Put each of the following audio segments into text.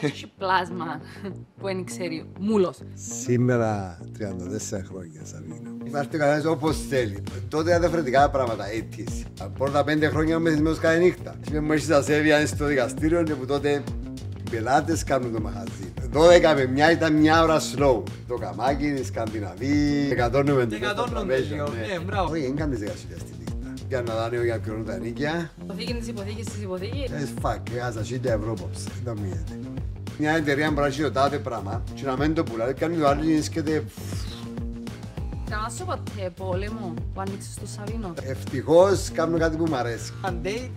Έχει πλάσμα που δεν ξέρει. Μούλος. Σήμερα 34 χρόνια, Σαβίνο. Είμαστε καθένας όπως θέλει. Τότε ήταν διαφορετικά πράγματα, 80's. Πρώτα 5 χρόνια μεθυσμένος κάθε νύχτα. Σήμερα μου έρχεσαι στα Σέρβια στο δικαστήριο και που τότε οι πελάτες κάνουν το μαχαζί. 12 με 1 ήταν μια ώρα slow. Το καμάκι, οι Σκανδιναβοί, 190. Μπράβο. Όχι, δεν κάνεις 10 στη νύχτα. Για να δάνειο για ποιον τα νίκια. Υποθήκη της υποθήκης της υποθήκης. Φακ, έχασα 1000 ευρώ πόψε. Δεν μιλάτε. Μια εταιρεία μπορεί να έχει το τάδε πράγμα και να μην το πουλάει. Κάνει το άλλο και σκέφτεται. Κάνας σου ποτέ πόλεμο που άνοιξες στο Σαβίνο. Ευτυχώς κάνω κάτι που μου αρέσει. Αν date,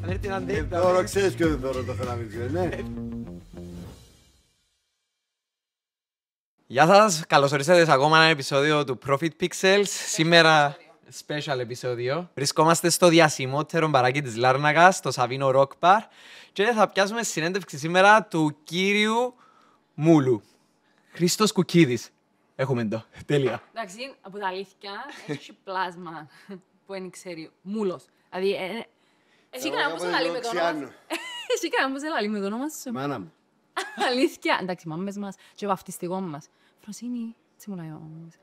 αν έρθει ένα date. Τώρα ξέρεις ποιο δεν θέλω το θέλω να μην ξέρω, ναι. Γεια σας, καλώς ορίσατε σε ακόμα ένα επεισόδιο του Profit Pixels. Σήμερα, special επεισόδιο. Βρισκόμαστε στο διασημότερο μπαράκι της Λάρνακας, το Σαβίνο Rock Bar, και θα πιάσουμε συνέντευξη σήμερα του κύριου Μούλου. Χρήστος Κουκκίδης. Έχουμε το. Τέλεια. Εντάξει, από τα αλήθεια, έχει πλάσμα που δεν ξέρει. Μούλος. Δηλαδή, εσύ κανένα πώς ελαλεί με το όνομα σου. Εσύ κανένα πώς ελαλεί με το όνομα σου. Μάνα μου. Αλήθεια. Εντάξει, μάμες μας και ο βαφτιστικό μας. Φροσίνη, έτσι μου λέει ο μάμας.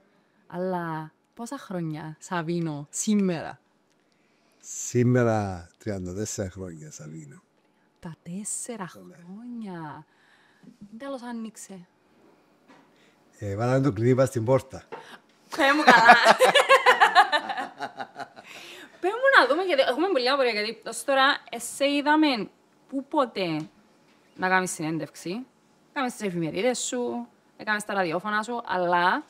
Αλλά πόσα χρόνια, Σαβίνο, σήμερα. Σήμερα 34 χρόνια, Σαβίνο. Τα 4 χρόνια. Τέλος άνοιξε. Βάλαμε το κλειδί πας στην πόρτα. Πέ μου καλά. Πέ μου να δούμε, γιατί έχουμε πολύ απορία, γιατί ως τώρα σε είδαμε πού ποτέ να κάνεις συνέντευξη, κάνεις τις εφημερίδες σου, κάνεις τα ραδιόφωνα σου, αλλά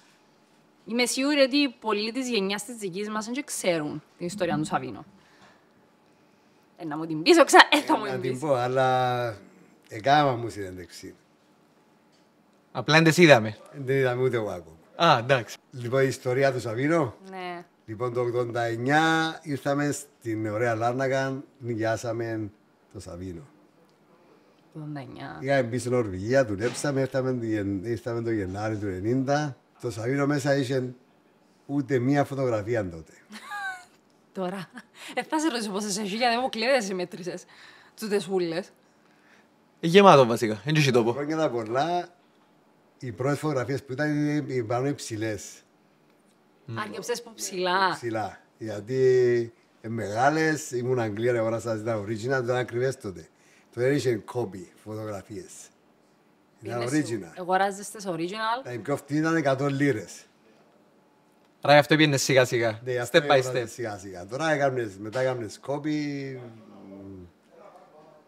είμαι σίγουρη ότι οι πολλοί της γενιάς της δικής μας δεν ξέρουν την ιστορία του Σαβίνο. Να μου την πεις, θα μου Να την την πεις. πω, αλλά έκανα μου συνέντευξη. Απλά δεν τις είδαμε. Δεν είδαμε ούτε εγώ ακόμα. Α, εντάξει. Λοιπόν, η ιστορία του Σαβίνο. Ναι. Λοιπόν, το 89 ήρθαμε στην ωραία Λάρνακα, νοικιάσαμε το Σαβίνο. Το 89. Είχαμε μπει στην Νορβηγία, δουλέψαμε, ήρθαμε το Γενάρη του 90. Το Σαβίνο μέσα είχε ούτε μία φωτογραφία τότε. Τώρα, θα σε ρωτήσω πόσες έχει, γιατί μου κλαίδες μέτρησες τους τεσούλες. Γεμάτο βασικά, δεν έχει τόπο. Χρόνια τα πολλά, οι πρώτες φωτογραφίες που ήταν πάνω υψηλές. Άρκεψες που ψηλά. Ψηλά. Γιατί μεγάλες, ήμουν Αγγλία, αγόρασα τα original, ήταν ακριβές τότε. Τότε είχε copy φωτογραφίες. Ήταν original. Αγοράζεις τις original. Τα πιο φτηνή ήταν 100 λίρες. Άρα γι' αυτό πήγαινε σιγά σιγά. Ναι, αυτό Step by αγοράζες step. σιγά σιγά. Τώρα μετά έκανες copy,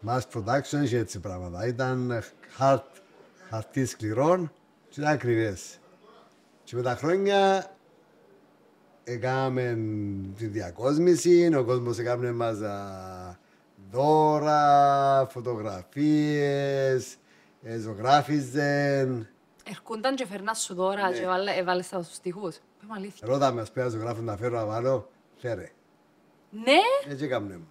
mass production και έτσι πράγματα. Ήταν χαρτί σκληρών και ήταν ακριβές. Και με τα χρόνια έκαναμε τη διακόσμηση, ο κόσμος έκαμε μας δώρα, φωτογραφίες, ζωγράφιζαν. Ερχόνταν και φέρνας σου δώρα και έβαλες τα στους στιχούς. Πες μου αλήθεια. Ρώτα με πέρα ζωγράφουν να φέρω να βάλω, φέρε. Ναι, Έτσι έκαμε μου.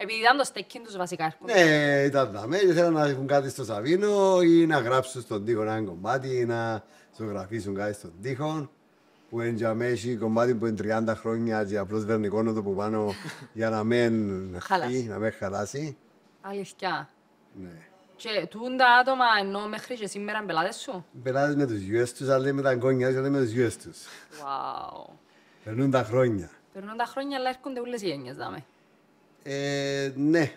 επειδή ήταν το στέκιν τους βασικά έρχονταν. Ναι, ήταν δαμέ και θέλαν να έχουν κάτι στο Σαβίνο ή να γράψουν στον τοίχο ένα κομμάτι ή να ζωγραφίσουν κάτι στον τοίχο. Που είναι έχει κομμάτι που είναι 30 χρόνια και απλώς βερνικώνω το από πάνω για να μην χαλάσει. Αλήθεια. Ναι. Και τούν τα άτομα ενώ μέχρι και σήμερα είναι πελάτες σου. Περνάνε με τους γιους τους, αλλά με τα εγγόνια τους, αλλά με τους γιους τους. Wow. Περνούν τα χρόνια. Περνούν τα χρόνια, αλλά έρχονται όλες οι γένειες, δάμε. Ναι.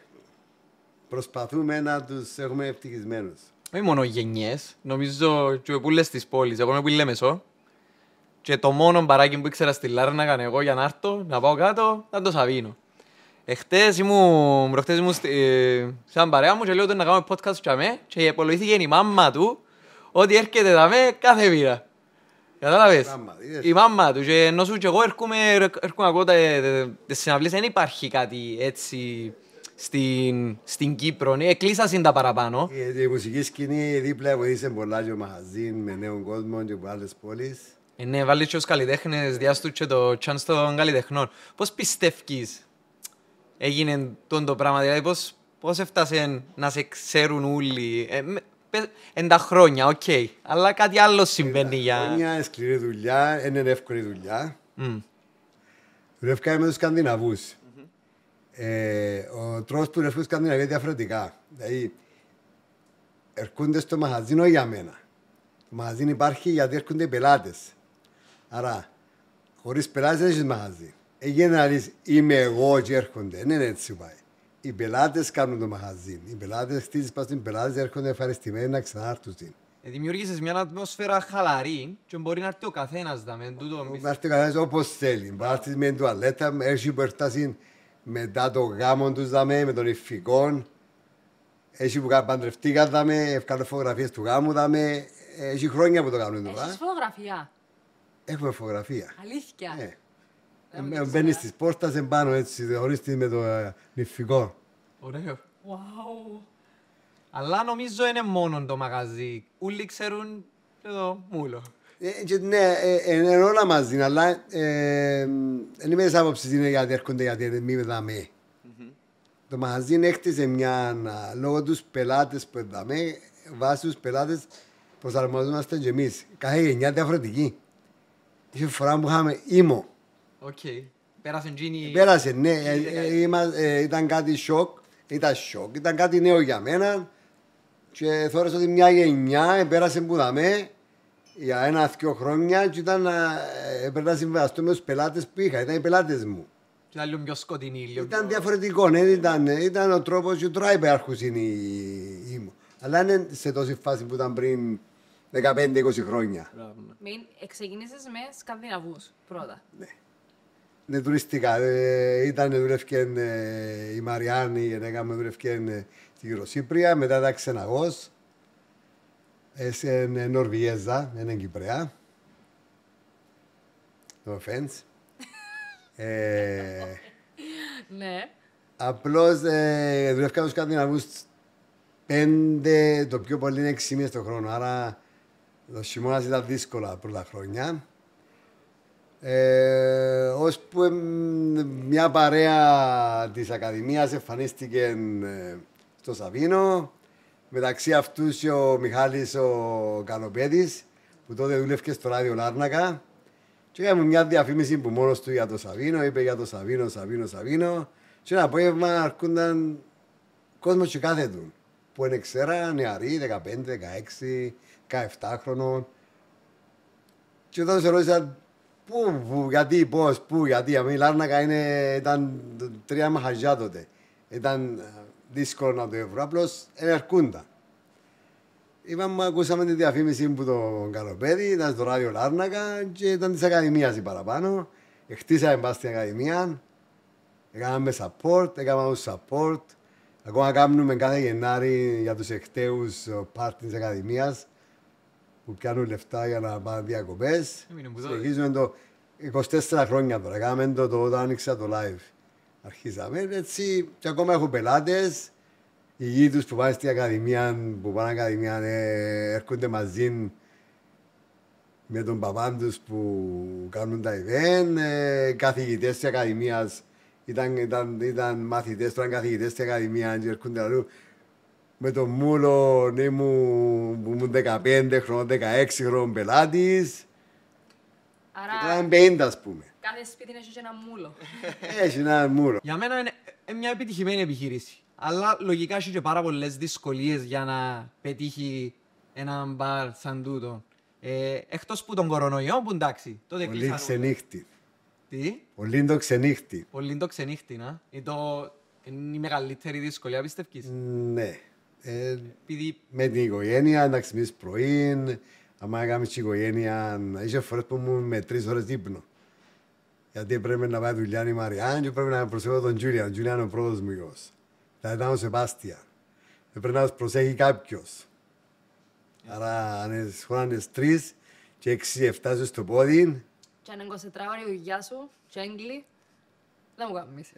Προσπαθούμε να τους έχουμε ευτυχισμένους. Όχι μόνο γενιές, νομίζω και πουλές της πόλης. Εγώ είμαι που Λέμεσο. Και το μόνο μπαράκι που ήξερα στη Λάρνακα εγώ για να έρθω, να πάω κάτω, ήταν το Σαβίνο. Προχτές ήμουν σε έναν παρέα μου και λέω ότι να κάνουμε podcast και αμέ και υπολογίθηκε η μάμμα του ότι έρχεται δαμέ κάθε μήνα. Κατάλαβες. Η μάμμα του και ενώ σου και εγώ έρχομαι ακόμα τις συναυλίες, δεν υπάρχει κάτι έτσι στην Κύπρο. Εκλείσασαν τα παραπάνω. Η μουσική σκηνή δίπλα βοήθησε πολλά και ο μαχαζίν με νέων κόσμων και από άλλες πόλεις. Ναι, βάλεις και ως καλλιτέχνες, διάστου και το chance των καλλιτεχνών. Πώς πιστεύεις έγινε το πράγμα, δηλαδή πώς έφτασε να σε ξέρουν όλοι. Εν τα χρόνια, οκ, αλλά κάτι άλλο συμβαίνει για... Χρόνια είναι σκληρή δουλειά, είναι εύκολη δουλειά. Δουλεύκαμε με τους Σκανδιναβούς. Ο τρόπος που δουλεύκαμε στους Σκανδιναβούς είναι διαφορετικά. Δηλαδή, ερχούνται στο μαγαζί όχι για μένα. Το μαγαζί υπάρχει γιατί έρχονται οι πελάτες. Άρα, χωρίς πελάτες δεν έχεις μαγαζί. Έγινε να λες είμαι εγώ και έρχονται. Δεν είναι έτσι πάει. Οι πελάτες κάνουν το μαγαζί. Οι πελάτες χτίζεις πας στην πελάτες, έρχονται ευχαριστημένοι να ξανάρθουν. Δημιούργησες μια ατμόσφαιρα χαλαρή και μπορεί να έρθει ο καθένας με τούτο. Να έρθει ο καθένας όπως θέλει. Πάρτεις με την τουαλέτα, έχει που έρθασαν μετά το γάμο τους με τον υφικών. Έχει που παντρευτήκαν ευκάλω φωτογραφίες του γάμου έχει χρόνια που το κάνουν. Έχεις φωτογραφία. Έχουμε φωτογραφία. Αλήθεια. Μπαίνεις στις πόρτας εμπάνω έτσι, χωρίς με το νηφικό. Ωραίο. Wow. Αλλά νομίζω είναι μόνο το μαγαζί. Όλοι ξέρουν το μούλο. Ναι, είναι όλα μαζί, αλλά δεν είμαι της άποψης είναι γιατί έρχονται γιατί μη δαμέ. Το μαγαζί έκτισε μια, λόγω τους πελάτες που δαμέ, βάσει τους πελάτες προσαρμοζόμαστε και εμείς. Κάθε γενιά διαφορετική. Είχε φορά που είχαμε ήμο. Οκ. Πέρασε γίνει... Πέρασε, ναι, ήταν κάτι σοκ, ήταν κάτι νέο για μένα και θεώρησα ότι μια γενιά πέρασε που δαμέ για 1-2 χρόνια και έπρεπε να συμβαστώ με τους πελάτες που είχα, ήταν οι πελάτες μου. Και ήταν λίγο πιο σκοτεινή, λίγο Ήταν πιο... διαφορετικό, ήταν ο τρόπος και τώρα υπάρχουσαν οι ήμου. Αλλά είναι σε τόση φάση που ήταν πριν 15-20 χρόνια. Ξεκίνησες με Σκανδιναβούς πρώτα. Ναι, τουριστικά. Ήταν δουλεύκεν η Μαριάννη, η γυναίκα μου δουλεύκεν στη Γυροσύπρια, μετά ήταν ξεναγός. Είναι Νορβηγέζα, είναι Κυπρέα. No offense. Ναι. Απλώς δουλεύκα τους Σκανδιναβούς 5, το πιο πολύ είναι 6 μήνες το χρόνο. Άρα το χειμώνας ήταν δύσκολα πρώτα χρόνια. Ώσπου μια παρέα της Ακαδημίας εμφανίστηκε στο Σαβίνο. Μεταξύ αυτούς και ο Μιχάλης ο Κανοπέδης, που τότε δούλευκε στο ράδιο Λάρνακα. Και έκαμε μια διαφήμιση που μόνος του για το Σαβίνο, είπε για το Σαβίνο. Και ένα απόγευμα αρκούνταν κόσμος και κάθε του. Που δεν ξέρα, νεαροί, 15, 16, 17 χρονών. Και όταν σε ρώτησα πού, γιατί, πώς, πού, γιατί. Η Λάρνακα ήταν 3 μαχαζιά τότε. Ήταν δύσκολο να το βρω, απλώς ερχούνταν. Είπαμε, ακούσαμε τη διαφήμιση που τον Κανοπέδη, ήταν στο ράδιο Λάρνακα και ήταν της Ακαδημίας παραπάνω. Χτίσαμε πας στην Ακαδημία, έκαναμε support, ακόμα κάνουμε κάθε Γενάρη για τους εκταίους πάρτι της Ακαδημίας που πιάνουν λεφτά για να πάνε διακοπές. Συνεχίζουμε το 24 χρόνια τώρα, έκαναμε το όταν άνοιξα το live. Αρχίσαμε έτσι και ακόμα έχω πελάτες. Οι γη τους που πάνε στην Ακαδημία, έρχονται μαζί με τον παπά τους που κάνουν τα event. Καθηγητές της Ακαδημίας ήταν μαθητές, τώρα καθηγητές της Ακαδημίας και έρχονται αλλού. Με τον Μούλο, ναι μου, που ήμουν 15 χρόνων, 16 χρόνων πελάτης. Άρα, και τώρα είναι 50 ας πούμε. κάθε σπίτι έχει και ένα μούλο. Έχει ένα μούλο. Για μένα είναι μια επιτυχημένη επιχείρηση. Αλλά λογικά έχει και πάρα πολλές δυσκολίες για να πετύχει ένα μπαρ σαν τούτο. Εκτός που τον κορονοϊό, που εντάξει, τότε Πολύ κλείσαν. ξενύχτη. Τι? Πολύ το ξενύχτη. Πολύ το ξενύχτη, να. Είναι η μεγαλύτερη δυσκολία, πιστεύεις. Ναι. Επειδή Με την οικογένεια, εντάξει, εμείς πρωί, άμα έκαμε την οικογένεια, είχε φορές που ήμουν με 3 ώρες ύπνο. Γιατί πρέπει να πάει δουλειά η Μαριάν και πρέπει να προσέχω τον Τζούλιαν. Ο Τζούλιαν είναι ο πρώτος μου γιος. Θα ήταν ο Σεπάστια. Πρέπει να τους προσέχει κάποιος. Άρα, αν χωράνε 3 και 6-7 στο πόδι, Και αν είναι 24 ώρες η δουλειά σου, και έγκλη, δεν μου κάνεις.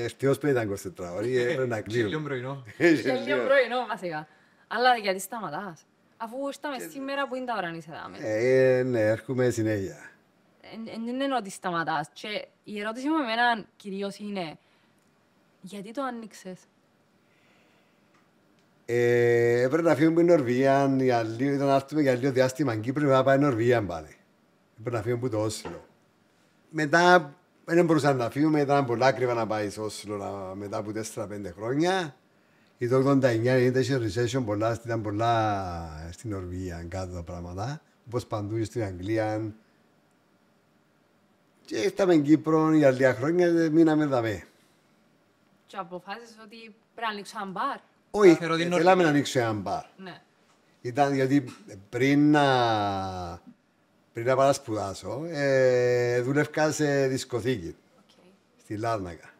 ευτυχώς πρέπει να είναι 24 ώρες, πρέπει να λίγο κλείνω. πρωινό. Και λίγο πρωινό βασικά. Αλλά γιατί σταματάς. Αφού ήρθαμε σήμερα που είναι τα ώρα είσαι δάμε. Ναι, έρχομαι συνέχεια. Δεν είναι ότι σταματάς. Και η ερώτηση μου εμένα κυρίως είναι γιατί το άνοιξες. Έπρεπε να φύγουμε από την Νορβηγία, ήταν να έρθουμε για λίγο διάστημα στην Κύπρο, να πάμε Νορβηγία πάλι. Έπρεπε να φύγουμε από το Όσλο. Μετά δεν μπορούσαμε να φύγουμε, ήταν πολλά ακριβά να πάει στο Όσλο μετά από 4-5 χρόνια. Ή το 89-90 είχε recession πολλά, ήταν πολλά στην Νορβηγία κάτω τα πράγματα. Όπως παντού στην Αγγλία. Και ήρθαμε στην Κύπρο για λίγα χρόνια και μείναμε δαμέ. Και αποφάσισες ότι πρέπει να ανοίξω ένα μπαρ. Όχι, Φέρω την θέλαμε Νορβηγία. να ανοίξω ένα μπαρ. Ναι. Ήταν γιατί πριν να πάω να σπουδάσω, δούλευκα σε δισκοθήκη Okay. στη Λάρνακα.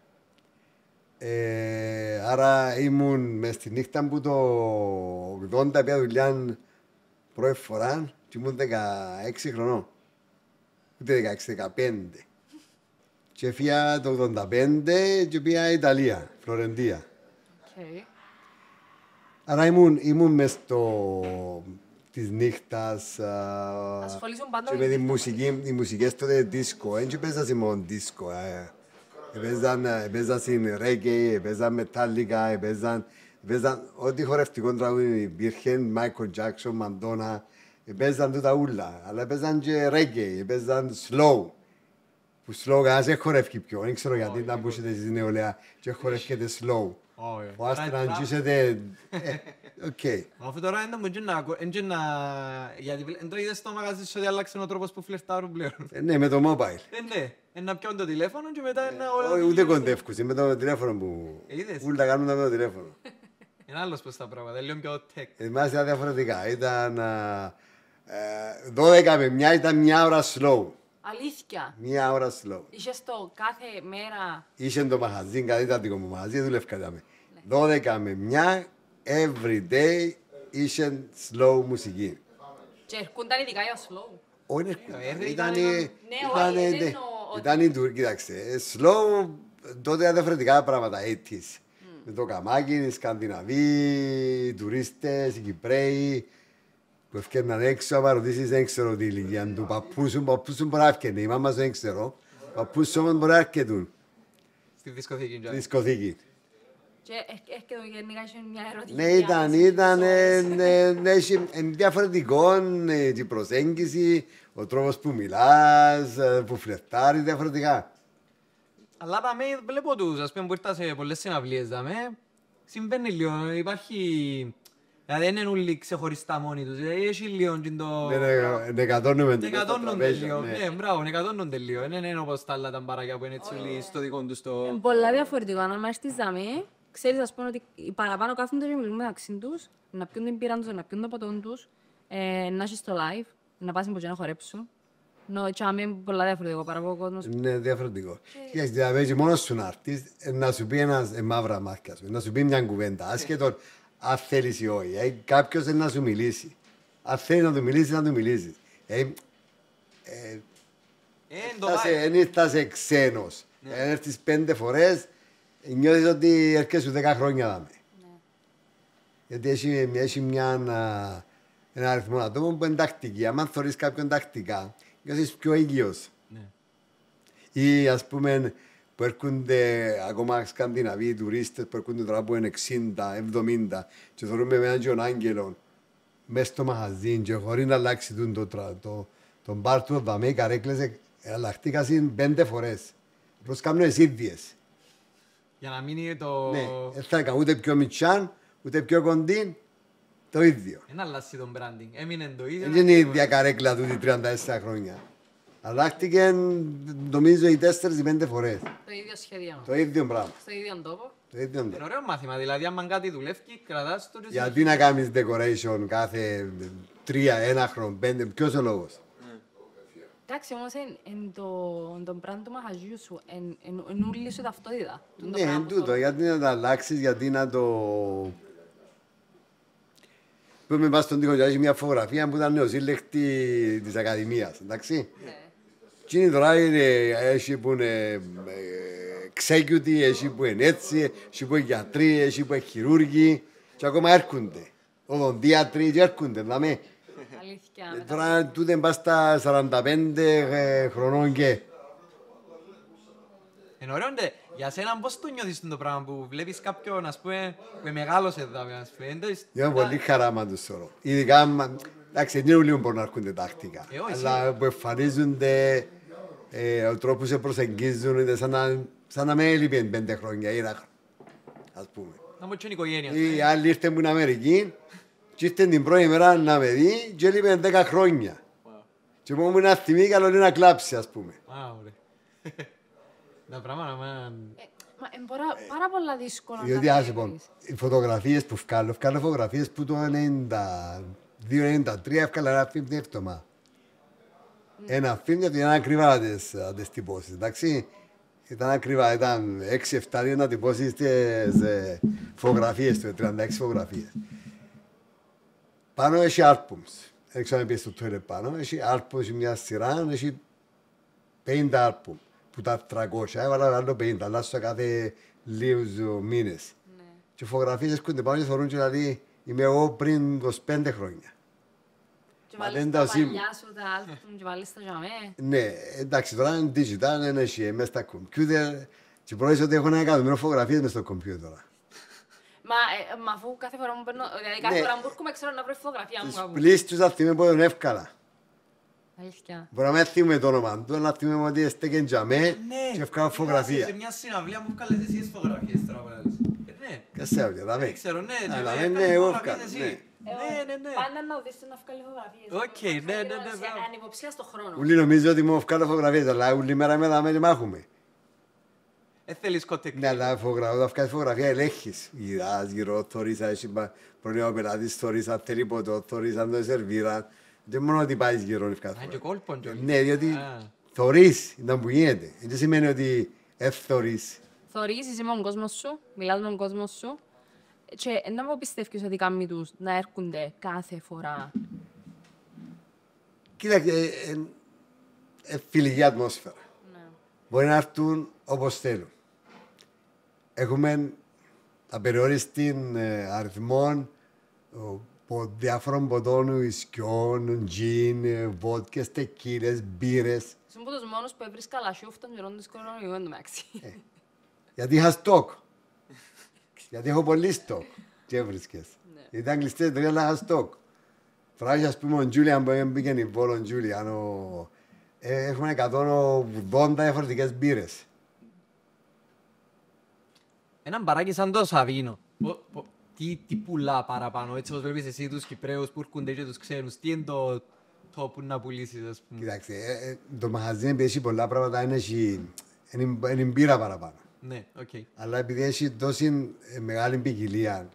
Άρα ήμουν μες στη νύχτα που το 80 πια δουλειά πρώτη φορά και ήμουν 16 χρονών. Ούτε 16-15. Και φύγα το 85 και πήγα Ιταλία, Φλωρεντία. Okay. Άρα ήμουν μες της νύχτας Ασχολήσουν πάντα και με με τη μουσική, οι μουσικές τότε δίσκο, δεν έπαιζαν μόνο δίσκο. Έπαιζαν στην ρέγγεϊ, έπαιζαν μετάλλικα, έπαιζαν ό,τι χορευτικό τραγούδι υπήρχε, Μάικλ Τζάκσον, Μαντόνα, έπαιζαν τούτα ούλα, αλλά έπαιζαν και ρέγγεϊ, έπαιζαν slow. Που slow κανένας δεν χορεύει πιο, δεν ξέρω γιατί να μπούσετε εσείς νεολαία και χορεύκετε slow. Ο άστρα να αγγίσετε, οκ. Αφού τώρα είναι να... Γιατί δεν το είδες στο μαγαζί σου ότι άλλαξε ο τρόπος που φλερτάρουν πλέον. Ναι, με το mobile. Ναι, να πιάνουν το τηλέφωνο και μετά να... Όχι, ούτε κοντεύκους, με το τηλέφωνο που... Είδες. Ούλα κάνουν με το τηλέφωνο. Είναι άλλος πως τα πράγματα, λίγο πιο tech. Εμάς ήταν διαφορετικά. Ήταν 12 με 1 ήταν 1 ώρα slow. Αλήθεια. 1 ώρα slow. Είχες το κάθε μέρα. Είχε το μαγαζί, κάτι ήταν δικό μου μαγαζί, δουλεύκαμε. 12 με 1, every day είχε slow μουσική. Και ερχούνταν ειδικά για slow. Όχι, ήταν ήταν η Τουρκία, κοίταξε. Slow, τότε ήταν διαφορετικά πράγματα, 80's. Με το καμάκι, οι Σκανδιναβοί, οι τουρίστες, οι Κυπρέοι, που έφτιαναν έξω, άμα ρωτήσεις δεν ξέρω τι ηλικία του παππούς σου μπορεί να έφτιανε, η μάμα σου δεν ξέρω, παππούς σου όμως μπορεί να έρχετουν Στη δισκοθήκη. στη δισκοθήκη. Και έρχεται γενικά είχε μια ερωτική Ναι, ήταν διαφορετικό η προσέγγιση, ο τρόπος που μιλάς, που φλερτάρεις, διαφορετικά. Αλλά δαμε, βλέπω τους, ας πούμε, που ήρθα σε πολλές συναυλίες, δαμε, συμβαίνει λίγο, υπάρχει... Δηλαδή δεν είναι όλοι ξεχωριστά μόνοι τους, έχει λίγο και το... Εκατόνουμε Εκατόνονται λίγο, ναι, μπράβο, εκατόνονται λίγο, δεν είναι όπως τα άλλα τα μπαράκια που είναι έτσι όλοι στο δικό τους το... πολλά διαφορετικό. Αν έρθεις δαμή, ξέρεις ας πούμε ότι οι παραπάνω κάθονται και μιλούν μεταξύ τους, να πιούν την πύραν τους, να πιούν το ποτόν τους, να έχεις το live, να πας και να χορέψουν. Και άμα είναι πολλά διαφορετικό, παρά από ο κόσμος. Είναι διαφορετικό. Κοίταξε, δηλαδή μόνος σου να έρθεις, να σου πει ένας μαύρα μάρκα σου, να σου πει μια κουβέντα, άσχετον αν θέλεις ή όχι. Κάποιος θέλει να σου μιλήσει. Αν θέλει να του μιλήσει, να του μιλήσεις. Δεν ήρθασαι ξένος. Αν έρθεις 5 φορές, νιώθεις ότι έρχεσαι 10 χρόνια δάμε. Γιατί έχει ένα αριθμό ατόμων που είναι τακτική. Αν θεωρείς κάποιον τακτικά, νιώθεις πιο οικείος. Ή ας πούμε που έρχονται ακόμα Σκανδιναβοί τουρίστες που έρχονται τώρα που είναι 60-70 και θεωρούμε με έναν και τον άγγελο μέσα στο μαγαζί και χωρίς να αλλάξει τον μπαρ του δαμέ, οι καρέκλες αλλάχτηκαν 5 φορές. Προς κάνουν τις ίδιες. Για να μείνει το... Ναι, δεν θα έκανα ούτε πιο μητσάν, ούτε πιο κοντίν, το ίδιο. Δεν αλλάζει τον branding, έμεινε το ίδιο. Δεν είναι η ίδια καρέκλα του 34 χρόνια. Αλλάχτηκε νομίζω οι 4-5 φορές. Το ίδιο σχέδιο. Το ίδιο πράγμα. Στο ίδιο τόπο. Το ίδιο Είναι ωραίο μάθημα, δηλαδή αν κάτι δουλεύει, κρατάς το... Γιατί να κάνεις decoration κάθε 3, 1 χρόνο, 5, ποιος ο λόγος. Εντάξει, όμως εν το brand του μαχαζιού σου, εν ούλη σου ταυτότητα. Ναι, εν τούτο, γιατί να το αλλάξεις, γιατί να το... Πούμε πας στον τοίχο και έχει μια φωτογραφία που ήταν νεοσύλλεκτη της Ακαδημίας, εντάξει. Εκείνη τώρα έχει που είναι executive, έχει που είναι έτσι, έχει που είναι γιατροί, έχει που είναι χειρούργοι και ακόμα έρχονται. Οδοντίατροι και έρχονται, δάμε. Αλήθεια. Τώρα τούτε πας στα 45 χρονών και... Είναι ωραίο, ντε. Για σένα πώς το νιώθεις το πράγμα που βλέπεις κάποιον, ας πούμε, που μεγάλωσε εδώ, ας πούμε. Είναι πολύ χαρά μα τους τώρα. Ειδικά, εντάξει, δεν είναι λίγο μπορούν να έρχονται τακτικά. Αλλά που εμφανίζονται, ο τρόπος που σε προσεγγίζουν, είναι σαν να με έλειπε 5 χρόνια ή 1 χρόνο, ας πούμε. Να μου και η οικογένεια. Η άλλη ήρθε από την Αμερική και ήρθε την πρώτη μέρα να με δει και έλειπε 10 χρόνια. Και μου ήμουν θυμή καλό είναι να κλάψει, ας πούμε. Α, ωραία. Τα πράγματα, Μα είναι πάρα πολλά δύσκολα Διότι, να ας τα λοιπόν, βρεις. οι φωτογραφίες που βγάλω φωτογραφίες που το 92-93 έφκαλα ένα φιλμ την εβδομάδα. Ένα φιλμ γιατί ήταν ακριβά τις τυπώσεις, εντάξει. Ήταν ακριβά, ήταν 6-7 δύο να τυπώσεις τις φωτογραφίες του, 36 φωτογραφίες. Πάνω έχει άλπουμς. Δεν ξέρω αν πήγες στο toilet πάνω. Έχει άλπουμς μια σειρά, έχει 50 άλπουμ. Που τα 300, έβαλα άλλο 50, αλλάζω κάθε λίγους μήνες. Και οι φωτογραφίες έρχονται πάνω και θεωρούν και δηλαδή είμαι εγώ πριν 25 χρόνια. Και Μα βάλεις δεν τα τα ζήμουν. παλιά σου τα άλπουμ και βάλεις τα τζαμέ. Ναι, εντάξει, τώρα είναι digital, είναι εσύ, μέσα στα κομπιούτερ. Και πρόκειται ότι έχω ένα εκατομμύριο φωτογραφίες μες στο κομπιούτερ τώρα. Μα αφού κάθε φορά μου παίρνω, δηλαδή κάθε Ναι. φορά που έρχομαι ξέρω να βρω φωτογραφία μου Τις κάπου. πλήσεις τους θα θυμάμαι που είναι εύκολα. Αλήθεια. Μπορεί να μην θυμάμαι το όνομα του, αλλά θυμάμαι ότι στέκεν τζαμέ και ευκάλω Σε φωτογραφία. μια συναυλία μου βγάλες εσύ τις φωτογραφίες τώρα που λες. Ναι. Ξέρω, για τα Δεν με. ξέρω, ναι. Αλλά και ναι, έκανες εγώ φωτογραφίες βγάλω, εσύ. ναι. Ναι. Πάντα να δεις να βγάλει φωτογραφίες. Οκ, ναι, μπράβο. Ανυποψία στον χρόνο. Ούλοι νομίζω ότι μου ευκάλω φωτογραφίες, αλλά ούλη μέρα με τα μέλη μάχουμε. Θέλεις κότε. Ναι, αλλά όταν βγάλεις φωτογραφία ελέγχεις. Γυράς, γύρω, θωρείς, αν έχει πρόβλημα ο πελάτης, θωρείς, αν θέλει ποτό, θωρείς, αν το σερβίρα. Δεν μόνο ότι πάεις γύρω, Α, και κόλπον. ναι, διότι Α. θωρείς, ήταν που γίνεται. Δεν σημαίνει ότι ευθωρείς. Θωρείς, είσαι με τον κόσμο σου, μιλάς με τον κόσμο σου και να μου πιστεύεις ότι κάνουν τους να έρχονται κάθε φορά. Κοίταξε, φιλική ατμόσφαιρα. Ναι. Μπορεί να έρθουν όπως θέλουν. Έχουμε απεριόριστη αριθμών διάφορων ποτών, ουισκιών, τζιν, βότκες, τεκίλες, μπύρες. Είσαι από τους μόνους που έβρισκα καλασιούφτον και ρόντους κορονοϊού εν τω μεταξύ. Γιατί είχα στόκ. Γιατί έχω πολύ στόκ. Και έβρισκες. Ήταν κλειστές εταιρείες, αλλά είχα στόκ. Φράγει, ας πούμε, ο Τζούλιαν που μπήκε η Βόλο, ο Τζούλιαν. Έχουμε 180 διαφορετικές μπύρες. Έναν μπαράκι σαν το Σαβίνο. Τι πουλά παραπάνω, έτσι όπως βλέπεις εσύ τους Κυπραίους που έρχονται και τους ξένους. Τι είναι το που να πουλήσεις, ας πούμε. Κοιτάξτε, το μαγαζί έχει πολλά πράγματα, είναι μπύρα παραπάνω. Ναι, οκ. Αλλά επειδή έχει τόση μεγάλη ποικιλία,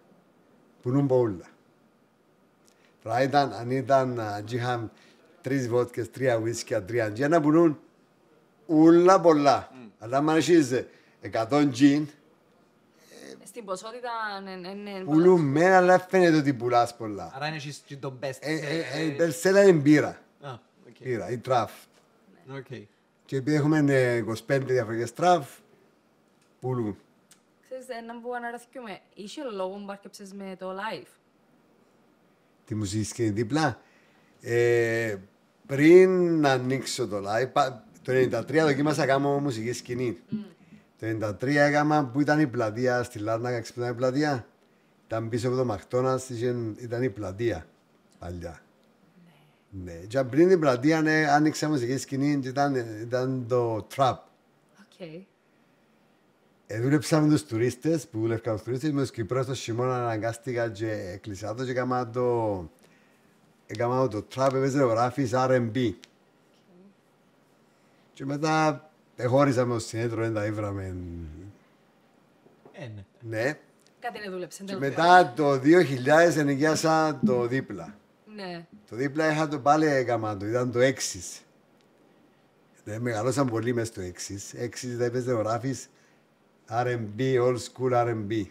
πουλούν πολλά. Αν αν είχαν 3 βότκες, 3 ουίσκια, 3 τζιν, να πουλούν όλα πολλά. Αλλά αν έχεις 100 τζιν, Στην ποσότητα είναι... πουλούν μένα, αλλά φαίνεται ότι πουλάς πολλά. Άρα είναι εσείς και το best. Η περσέλα είναι μπύρα, Α, οκ. μπύρα, η τράφ. Οκ. Και επειδή έχουμε 25 διαφορετικές τράφ, πουλούν. Ξέρεις, ένα που αναρωτιούμαι, είχε λόγο που άρκεψες με το live. Τη μουσική σκηνή δίπλα. Πριν να ανοίξω το live, το 1993 δοκίμασα να κάνω μουσική σκηνή. Το 1993 έκανα που ήταν η πλατεία στη Λάρνακα, ξυπνά η πλατεία. Ήταν πίσω από το Μακτόνας, ήταν η πλατεία παλιά. Ναι. Και πριν την πλατεία άνοιξα μουσική σκηνή και ήταν το trap. Οκ. Δούλεψα με τους τουρίστες, που δούλευκα με τους τουρίστες, με τους Κυπρέους το χειμώνα αναγκάστηκα και εκκλεισά το και έκανα το trap, έπαιζε ο γράφης R&B. Και μετά χώρισα με το συνέδριο, δεν τα ήβραμε. Ναι. Ναι. Κάτι δεν δούλεψε. Και μετά το 2000 ενοικιάσα το δίπλα. Ναι. Το δίπλα είχα το πάλι έκανα το, ήταν το Exis. Μεγαλώσαν πολύ μες στο Exis. Exis τα έπαιζε ο γράφης R&B, old school R&B.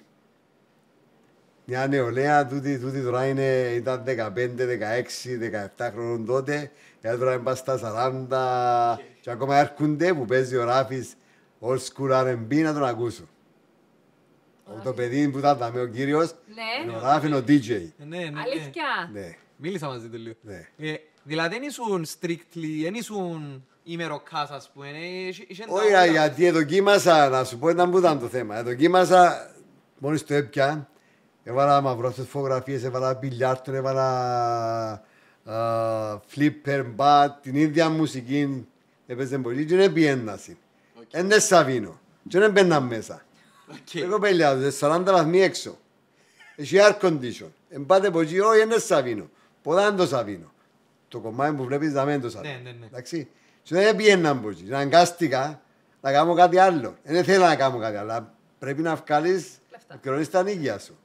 Μια νεολαία, τούτη τώρα ήταν 15, 16, 17 χρόνων τότε. Γιατί τώρα είναι στα 40 και ακόμα έρχονται που παίζει ο Ράφης old school R&B να τον ακούσω. Το παιδί που ήταν με ο κύριος, Ναι. είναι ο Ράφη είναι ο DJ. Ναι. Αλήθεια. Ναι, Μίλησα μαζί του λίγο. ναι. Δηλαδή δεν ήσουν strictly, δεν ήσουν ημεροκάς, ας πούμε. Όχι, γιατί δοκίμασα, να σου πω ήταν που ήταν το θέμα. Δοκίμασα, μόλις το έπια, έβαλα μαυρώσεις φωτογραφίες, έβαλα μπιλιάρτον, έβαλα flipper, bat, την ίδια μουσική έπαιζε πολύ και δεν πιένναση. Είναι Σαβίνο και δεν μπαίναν μέσα. Εγώ πέλια, 40 βαθμοί έξω. Έχει air condition. Εν πάτε από εκεί, όχι είναι Σαβίνο. Ποδά είναι το Σαβίνο. Το κομμάτι που βλέπεις δαμέν το Σαβίνο. Ναι. Εντάξει. Και δεν πιέναν από εκεί. Αναγκάστηκα να κάνω κάτι άλλο. Δεν θέλω να κάνω κάτι άλλο. Αλλά πρέπει να βγάλεις, να κρονείς τα νίκια σου.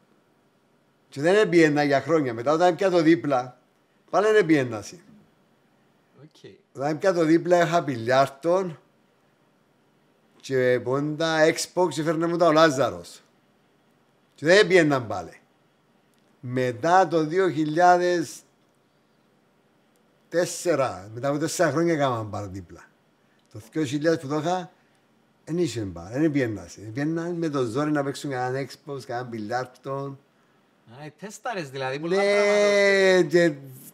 Και δεν πιένα για χρόνια. Μετά όταν πια το δίπλα, πάλι δεν πιένα. Όταν πια το δίπλα είχα πιλιάρτον και πόντα Xbox και φέρνε μου τα ο Λάζαρος. Και δεν πιέναν πάλι. Μετά το 2004, μετά από 4 χρόνια έκαναν πάλι δίπλα. Το 2000 που το είχα, δεν είχε πάλι, δεν πιέναν. Πιέναν με το ζόρι να παίξουν κανέναν Xbox, κανέναν πιλιάρτον. Τέσταρες δηλαδή, πολλά Ναι,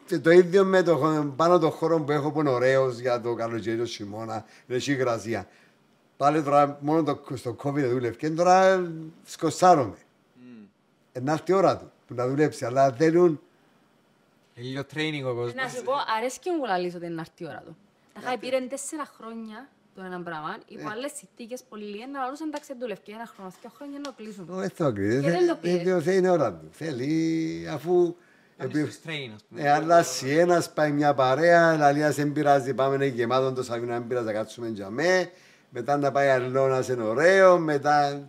και το ίδιο με το πάνω το χώρο που έχω που είναι ωραίος για το καλοκαίρι, το χειμώνα, έχει υγρασία. Πάλι τώρα μόνο στο COVID δούλευε και τώρα σκοσάρομαι. Να έρθει η ώρα του που να δουλέψει, αλλά θέλουν... Λίγο training ο κόσμος. Να σου πω, αρέσκει μου να λύσω την αρτή ώρα του. Τα είχα πήρε 4 χρόνια το ένα πράγμα, υπό άλλες συνθήκες πολύ λίγες, να λαλούσαν εντάξει δουλεύει και 1 χρόνο, 2 χρόνια να το κλείσουν. Όχι το κλείσει, δεν το πήρες. θέλει η ώρα του. Θέλει αφού... Κάνεις train, ας πούμε. Αλλάσει ένας, πάει μια παρέα, λαλίας δεν πειράζει, πάμε να γεμάτον το Σαβίνο, δεν πειράζει να κάτσουμε για με. Μετά να πάει αλλώνας είναι ωραίο, μετά...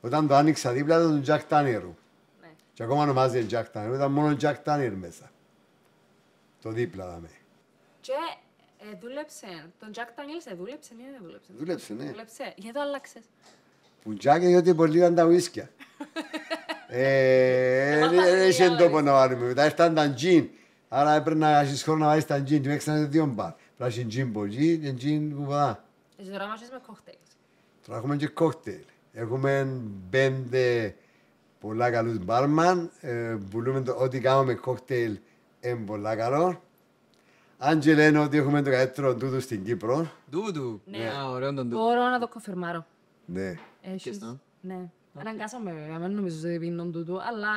Όταν το άνοιξα δίπλα ήταν τον Jack Tanner. Και ακόμα ονομάζεται Jack Tanner, ήταν μόνο Jack Tanner μέσα. Το δίπλα δάμε. Και δούλεψε, τον Jack Daniels δούλεψε ή δεν δούλεψε. Δούλεψε, ναι. Δούλεψε, γιατί το άλλαξες. Που Jack γιατί πολύ ήταν τα ουίσκια. Δεν είχε τόπο να βάλουμε. Μετά ήρθαν τα τζιν. Άρα έπρεπε να έχεις χρόνο να βάλεις τα τζιν. Του έξανε 2 μπαρ. Πρέπει να τζιν από εκεί και τζιν που ποδά. Εσύ τώρα μας με κόκτελ. Τώρα έχουμε και κόκτελ. Έχουμε 5 πολλά καλούς μπάρμαν. Πουλούμε ό,τι κάνουμε κόκτελ είναι πολλά καλό. Αν και λένε ότι έχουμε το καλύτερο τούτου στην Κύπρο. Τούτου. Ναι. Ωραίο τον τούτου. Μπορώ να το κονφιρμάρω. Ναι. Έχεις. Ναι. Αναγκάσαμε βέβαια, δεν νομίζω ότι πίνουν τούτου, αλλά...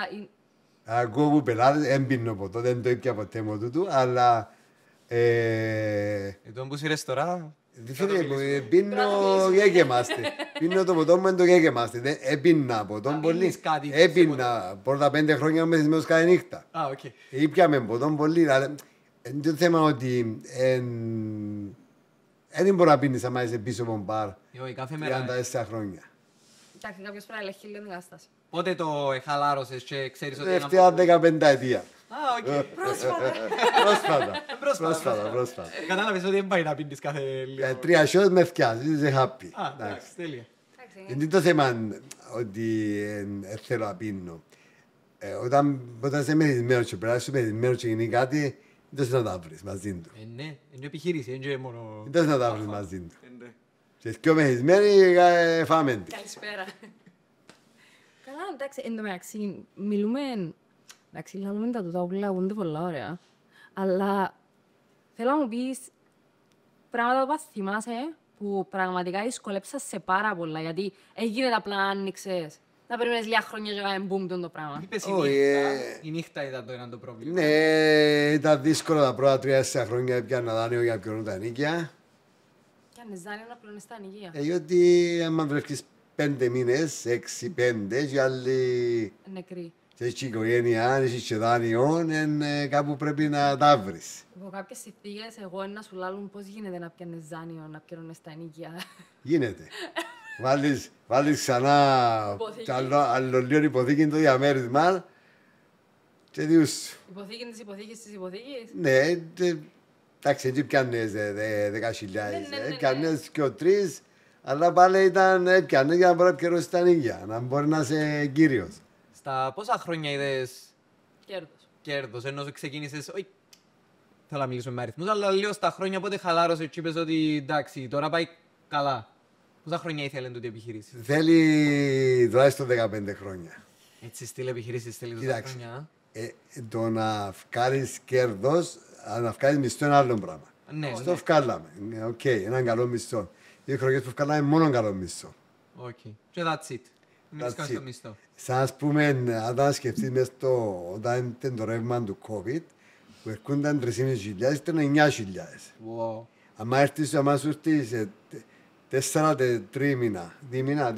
Ακούω που πελάτες, δεν πίνω ποτέ, δεν το ήπια ποτέ μου τούτου, αλλά... Τον που σειρές τώρα... Φίλε, πίνω γέγεμαστε. Πίνω το ποτό μου, δεν το γέγεμαστε. Έπινα ποτό πολύ. Έπινα πρώτα 5 χρόνια μεθυσμένος κάθε νύχτα. Α, οκ. Ήπιαμε ποτό πολύ. Είναι το θέμα ότι δεν μπορεί να πίνεις άμα είσαι πίσω από μπαρ Κάθε μέρα. 34 χρόνια. Εντάξει, κάποιος πρέπει να ελέγχει λίγο την κατάσταση. Πότε το χαλάρωσες και ξέρεις ότι... Τελευταία 15 ετία. Α, οκ. Πρόσφατα. Κατάλαβες ότι δεν πάει να πίνεις κάθε λίγο. 3 shots με φτιάζει, είσαι happy. Α, εντάξει, τέλεια. Είναι το θέμα ότι θέλω να πίνω. Όταν είσαι μεθυσμένος και περάσεις μεθυσμένος και γίνει κάτι, δεν θες να τα βρεις μαζί του. Ναι, είναι επιχείρηση, είναι μόνο... Δεν θες να τα βρεις μαζί του. Και πιο μεθυσμένοι φάμε τη. Καλησπέρα. Καλά, εντάξει, εν τω μεταξύ, μιλούμε... Εντάξει, λαλούμε τα τούτα που λαγούνται πολλά ωραία. Αλλά θέλω να μου πεις πράγματα που θυμάσαι που πραγματικά δυσκολέψα σε πάρα πολλά. Γιατί έγινε απλά να άνοιξες. Να περιμένεις λίγα χρόνια για να μπούμ το πράγμα. Είπες η νύχτα ήταν το ένα το πρόβλημα. Ναι, ήταν δύσκολο τα πρώτα 3-4 χρόνια έπιανα δάνειο για να πληρώνω τα νοίκια. Κι αν δάνειο να πληρώνεις τα νοικία. Γιατί άμα βρεθείς 5 μήνες, 6-5 και άλλοι... Νεκροί. Και έχει οικογένεια, αν έχεις και δάνειο, κάπου πρέπει να τα βρεις. Από κάποιες συνθήκες, εγώ να σου λάλλουν πώς γίνεται να πιάνεις δάνειο, να πληρώνεις τα νοικία. Γίνεται. Βάλεις ξανά άλλο λίγο υποθήκη το διαμέρισμα και διούς. Υποθήκη της υποθήκης της υποθήκης. Ναι, εντάξει, έτσι πιάνες 10.000, πιάνες και ο 3, αλλά πάλι ήταν πιάνες για να μπορεί να πληρώσεις τα νοικιά, να μπορεί να είσαι κύριος. Στα πόσα χρόνια είδες Κέρδος. κέρδος, ενώ ξεκίνησες, όχι, θέλω να μιλήσουμε με αριθμούς, αλλά λίγο στα χρόνια πότε χαλάρωσες και είπες ότι εντάξει, τώρα πάει καλά. Πόσα χρόνια ήθελε τούτη η επιχείρηση? Θέλει τουλάχιστον 15 χρόνια. Έτσι στυλ επιχειρήσεις θέλει τόσα Κοίταξε, χρόνια. το να βγάλεις κέρδος, να βγάλεις μισθό είναι άλλο πράγμα. Ναι, Στο βγάλαμε, οκ, έναν καλό μισθό. Οι χρονιές που βγάλαμε μόνο καλό μισθό. οκ. Και that's it. Μην That's κάνεις it. το μισθό. Σαν ας πούμε, αν σκεφτείς μες όταν ήταν το ρεύμα του COVID, που ερχόνταν 3.500, ήταν 9.000. Wow. Αν έρθεις, άμα σου έρθεις 4 τρίμηνα, δίμηνα.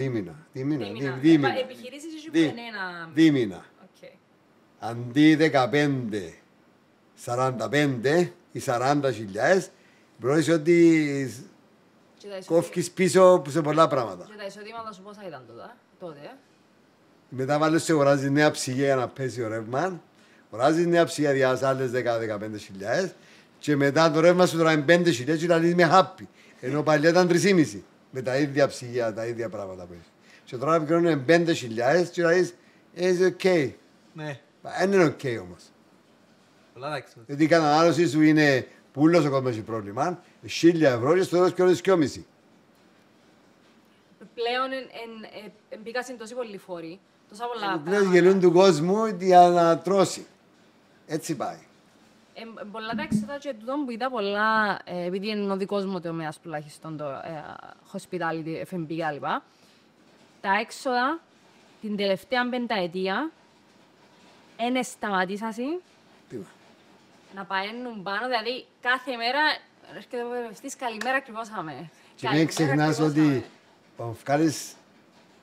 Επιχειρήσεις εσύ που είναι ένα... Δίμηνα. Οκ. Αντί 15, 45 ή 40.000, μπορείς ότι Και τα εισοδη- κόφκεις πίσω σε πολλά πράγματα. Και τα εισοδήματα σου πόσα ήταν τότε. Μετά βάλεις σε αγοράζεις νέα ψυγεία για να πέσει ο ρεύμα, αγοράζεις νέα ψυγεία για άλλες 10-15.000 και μετά το ρεύμα σου τώρα είναι 5.000 και λαλείς με happy. Ενώ παλιά ήταν 3.500 με τα ίδια ψυγεία, τα ίδια πράγματα που έχεις. Και τώρα πληρώνουν 5.000 και λαλείς it's okay. Ναι, Δεν είναι ok όμως. πολλά τα έξοδα. Γιατί η κατανάλωση σου είναι που όλος ο κόσμος έχει πρόβλημα, 1.000 ευρώ και στο τέλος πληρώνεις 2.500. Πλέον μπήκα σε τόσοι πολλοί φόροι, τόσα πολλά Πλέον γελούν του κόσμου για να τρώσει. Έτσι πάει. Πολλά τα έξοδα και τούτο που είδα πολλά, επειδή είναι ο δικός μου τομέας τουλάχιστον το hospitality, F&B κλπ. Τα έξοδα την τελευταία πενταετία είναι σταματήσασαν Τι- να παίρνουν πάνω, δηλαδή κάθε μέρα έρχεται ο πεπευτής, καλημέρα κρυβώσαμε. Και μην ξεχνάς ότι όταν βγάλεις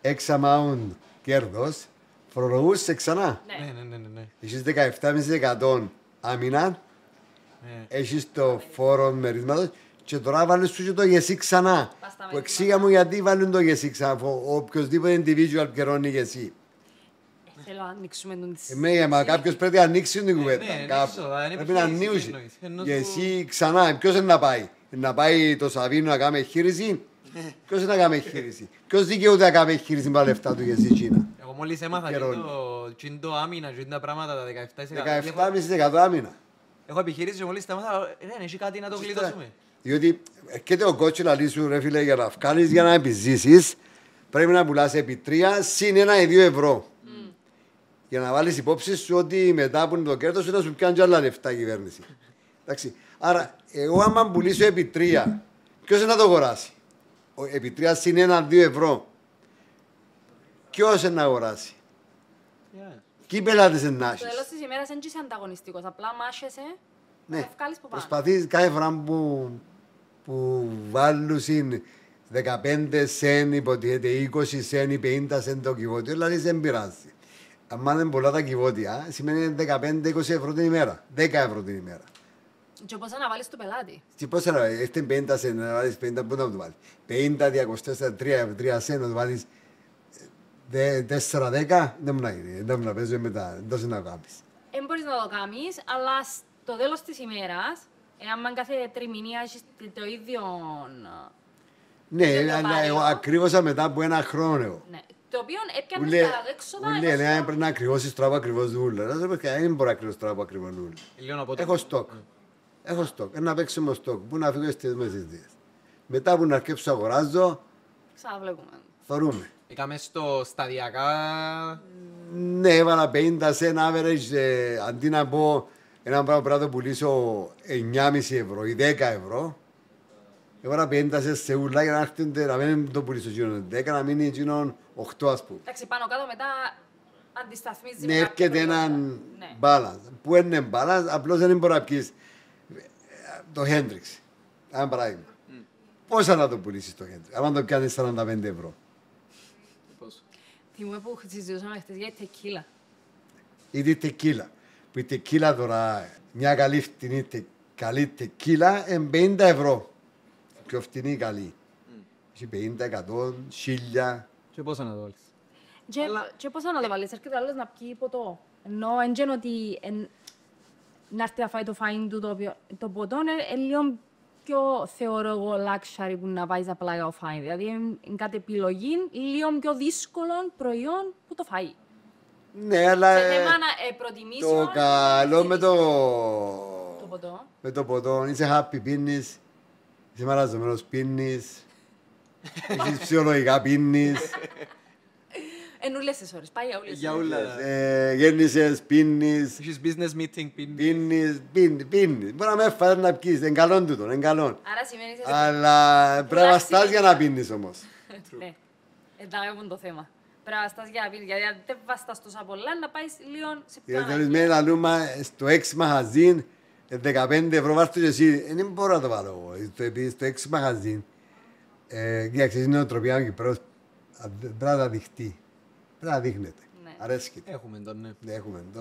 X amount κέρδος, φορολογούσαι ξανά. Ναι. Ναι. Έχεις 17,5% άμυνα, Ναι. έχεις το φόρο μερίσματος και τώρα βάλεις σου και το γεσί ξανά. Πας στα Που εξήγα μου γιατί βάλουν το γεσί ξανά, αφού οποιοσδήποτε individual πληρώνει γεσί. Θέλω να ανοίξουμε τον της... Μα κάποιος πρέπει να ανοίξει την κουβέντα. ναι, Κάπου. ανοίξω, είναι Πρέπει να επιχείρηση, ανοίξει. εννοείς. Ενώ Και σου- εσύ ξανά, ποιος είναι να πάει. Να πάει το Σαβίνο να κάνει εγχείρηση. Ποιος είναι να κάνει εγχείρηση. Ποιος δικαιούται να κάνει εγχείρηση με τα λεφτά του για εσύ Κίνα. Εγώ μόλις έμαθα Καιρώνει. και το άμυνα και τα πράγματα τα 17%. 17,5% άμυνα. Έχω επιχειρήσει και μόλις τα έμαθα, ρε, έχει κάτι να το γλιτώσουμε. Διότι έρχεται ο κότσι να λύσου ρε φίλε για να βγάλεις για να επιζήσεις πρέπει να πουλάς επί 3 συν 1 ή 2 ευρώ. Για να βάλεις υπόψη σου ότι μετά που είναι το κέρδος σου να σου πιάνει και άλλα λεφτά η κυβέρνηση. Εντάξει. Άρα εγώ άμα πουλήσω επί 3 ποιος είναι να το αγοράσει. Επί 3 συν 1-2 ευρώ. Ποιος είναι να αγοράσει. Και οι πελάτες είναι να Στο έχεις. τέλος της ημέρας δεν είσαι ανταγωνιστικός, απλά μάχεσαι να Ναι. το βγάλεις από πάνω. Προσπαθείς κάθε φορά που βάλουν 15 σεν, υποτίθεται 20 σεν ή 50 σεν το κυβότιο, δηλαδή δεν πειράζει. Αν είναι πολλά τα κυβότια, σημαίνει 15-20 ευρώ την ημέρα. 10 ευρώ την ημέρα. Και πώς να βάλεις το πελάτη. Και πώς θα βάλεις, έχετε 50 σεν, να βάλεις 50, πού να το βάλεις. 50, 204, 3 σεν, να το βάλεις 4-10, δεν μου να γίνει, δεν μου να παίζω μετά, δεν τόσο να κάνεις. Δεν μπορείς να το κάνεις, αλλά στο τέλος της ημέρας, εάν κάθε τριμηνία έχεις το ίδιο... Ναι, το αλλά βάριο. εγώ ακριβώς μετά από ένα χρόνο εγώ. Ναι. Το οποίο έπιανες Ούλε, τα έξοδα... ούλε, λέει, πρέπει να ακριβώσεις τρόπο ακριβώς δούλα. Δεν πρέπει δεν μπορώ να ακριβώς τρόπο ακριβώς δούλα. Λίγο από το- Έχω στόκ. Έχω στόκ. Να παίξουμε στόκ. Πού να φύγω στις μεσηδίες. Μετά που να αρκέψω αγοράζω, Ξαναβλέπουμε. θωρούμε. Είχαμε στο σταδιακά... Ναι, έβαλα 50 σε ένα average, αντί να πω ένα πράγμα πρέπει να το πουλήσω 9,5 ευρώ ή 10 ευρώ. Έβαλα 50 σε ούλα για να έρθουν να μην το πουλήσω εκείνον 10, να μείνει εκείνον 8 ας πούμε. Εντάξει, πάνω κάτω μετά αντισταθμίζει... Ναι, με κάποιο έρχεται προϊόντα. έναν Ναι. balance. Που είναι balance, απλώς δεν μπορεί να πιείς το Hendrix. Ένα παράδειγμα. Πόσα να το πουλήσεις το Hendrix, άμα το πιάνεις 45 ευρώ. Πώς. Θυμούμαι που συζητούσαμε χτες για τη τεκίλα. Ή τη τεκίλα. Που η τεκίλα τώρα, μια καλή φτηνή καλή τεκίλα είναι 50 ευρώ. Πιο φτηνή καλή. Έχει 50, 100, 1000. Και πόσα να το βάλεις. Και πώς να το βάλεις, έρχεται άλλος να πιει ποτό. Ενώ εν γένω ότι να έρθει να φάει το φάιν του το ποτό είναι λίγο πιο θεωρώ εγώ luxury που να πάει απλά για το φάιν. Δηλαδή είναι κάτι επιλογή λίγο πιο δύσκολο προϊόν που το φάει. Ναι, αλλά Σε θέμα προτιμήσεων... το καλό με Το το... ποτό. Με το ποτό, είσαι happy πίνεις, είσαι μαραζωμένος πίνεις, έχεις ψυχολογικά πίνεις, Εν ούλες τις ώρες, πάει για ούλες τις Για ώρες. όλα. γέννησες, πίνεις, Έχεις business meeting, πίνει. πίνεις. Μπορεί να με έφερε να πιείς, είναι καλό τούτο, είναι καλό. Άρα σημαίνει... Αλλά πρέπει να βαστάς για να πίνεις όμως. Ναι, εντάξει είναι το θέμα. Πρέπει να βαστάς για να πίνεις, γιατί αν δεν βαστάς τόσα πολλά, να πάεις λίγο σε πιο Γιατί ανάγκη. ορισμένοι λαλούμε στο έξι μαγαζίν, 15 ευρώ βάρ' το και εσύ, δεν μπορώ να το βάλω εγώ. Στο έξι μαγαζίν, Κοίταξε, η νοοτροπία του Κυπρέου πρέπει να τα δειχτεί. Πρέπει να δείχνεται. Ναι. Αρέσκεται. Έχουμε τον, ναι. Ναι, έχουμε το.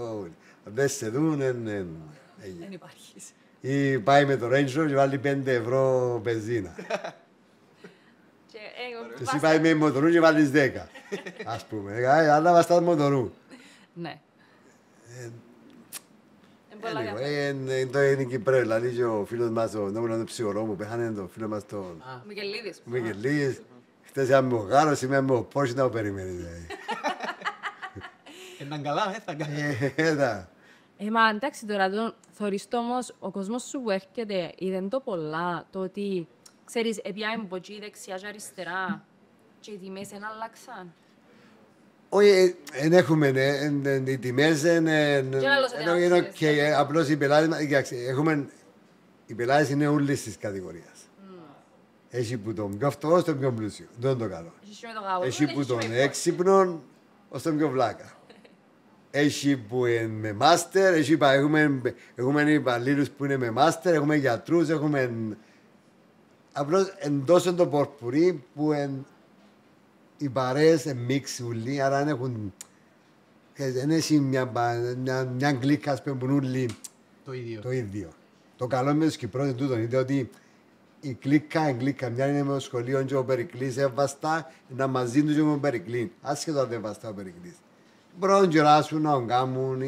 Αν δεν σε δουν, Δεν υπάρχεις. ή πάει με το Range Rover και βάλει 5 ευρώ μπενζίνα. Και Και εσύ πάει με μοτορού και βάλεις 10. Ας πούμε. Αλλά βαστάς μοτορού. Ναι. Πολλά καλά. Είναι Κυπρέο, δηλαδή και ο φίλος μας, τον ψυχολόγο μου, πέθανε τον φίλο μας τον Μικελίδης. Μικελίδης. Χτες είχαμε ο Γάρος, σήμερα με ο Πόρση να το περιμένει. Ήταν καλά, θα κάνει. Μα εντάξει τώρα, θωρείς το όμως, ο κόσμος σου που έρχεται, είδεν το πολλά, το ότι, ξέρεις, επιάμε από εκεί δεξιά και αριστερά και οι τιμές δεν αλλάξαν. Όχι, δεν έχουμε, οι τιμές είναι οκ, απλώς οι πελάτες, οι πελάτες είναι όλες τις κατηγορίες. Έχει που τον πιο φτωχό στο πιο πλούσιο, δεν είναι το καλό. Έχει που τον έξυπνο ως τον πιο βλάκα. Έχει που είναι με μάστερ, έχουμε υπαλλήλους που είναι με μάστερ, έχουμε γιατρούς, έχουμε... Απλώς εντός το πορπουρί που οι παρέες είναι μίξουλοι, άρα δεν έχουν... Δεν έχει μια γλύκα, ας πούμε, που είναι όλοι το ίδιο. Το καλό με τους Κυπρός είναι τούτο, είναι ότι η γλύκα, μια είναι με το σχολείο και ο Περικλής έβαστα, να μαζί τους και με τον Περικλή. Άσχετο αν δεν βαστά ο Περικλής. Μπορούν να γεράσουν, να κάνουν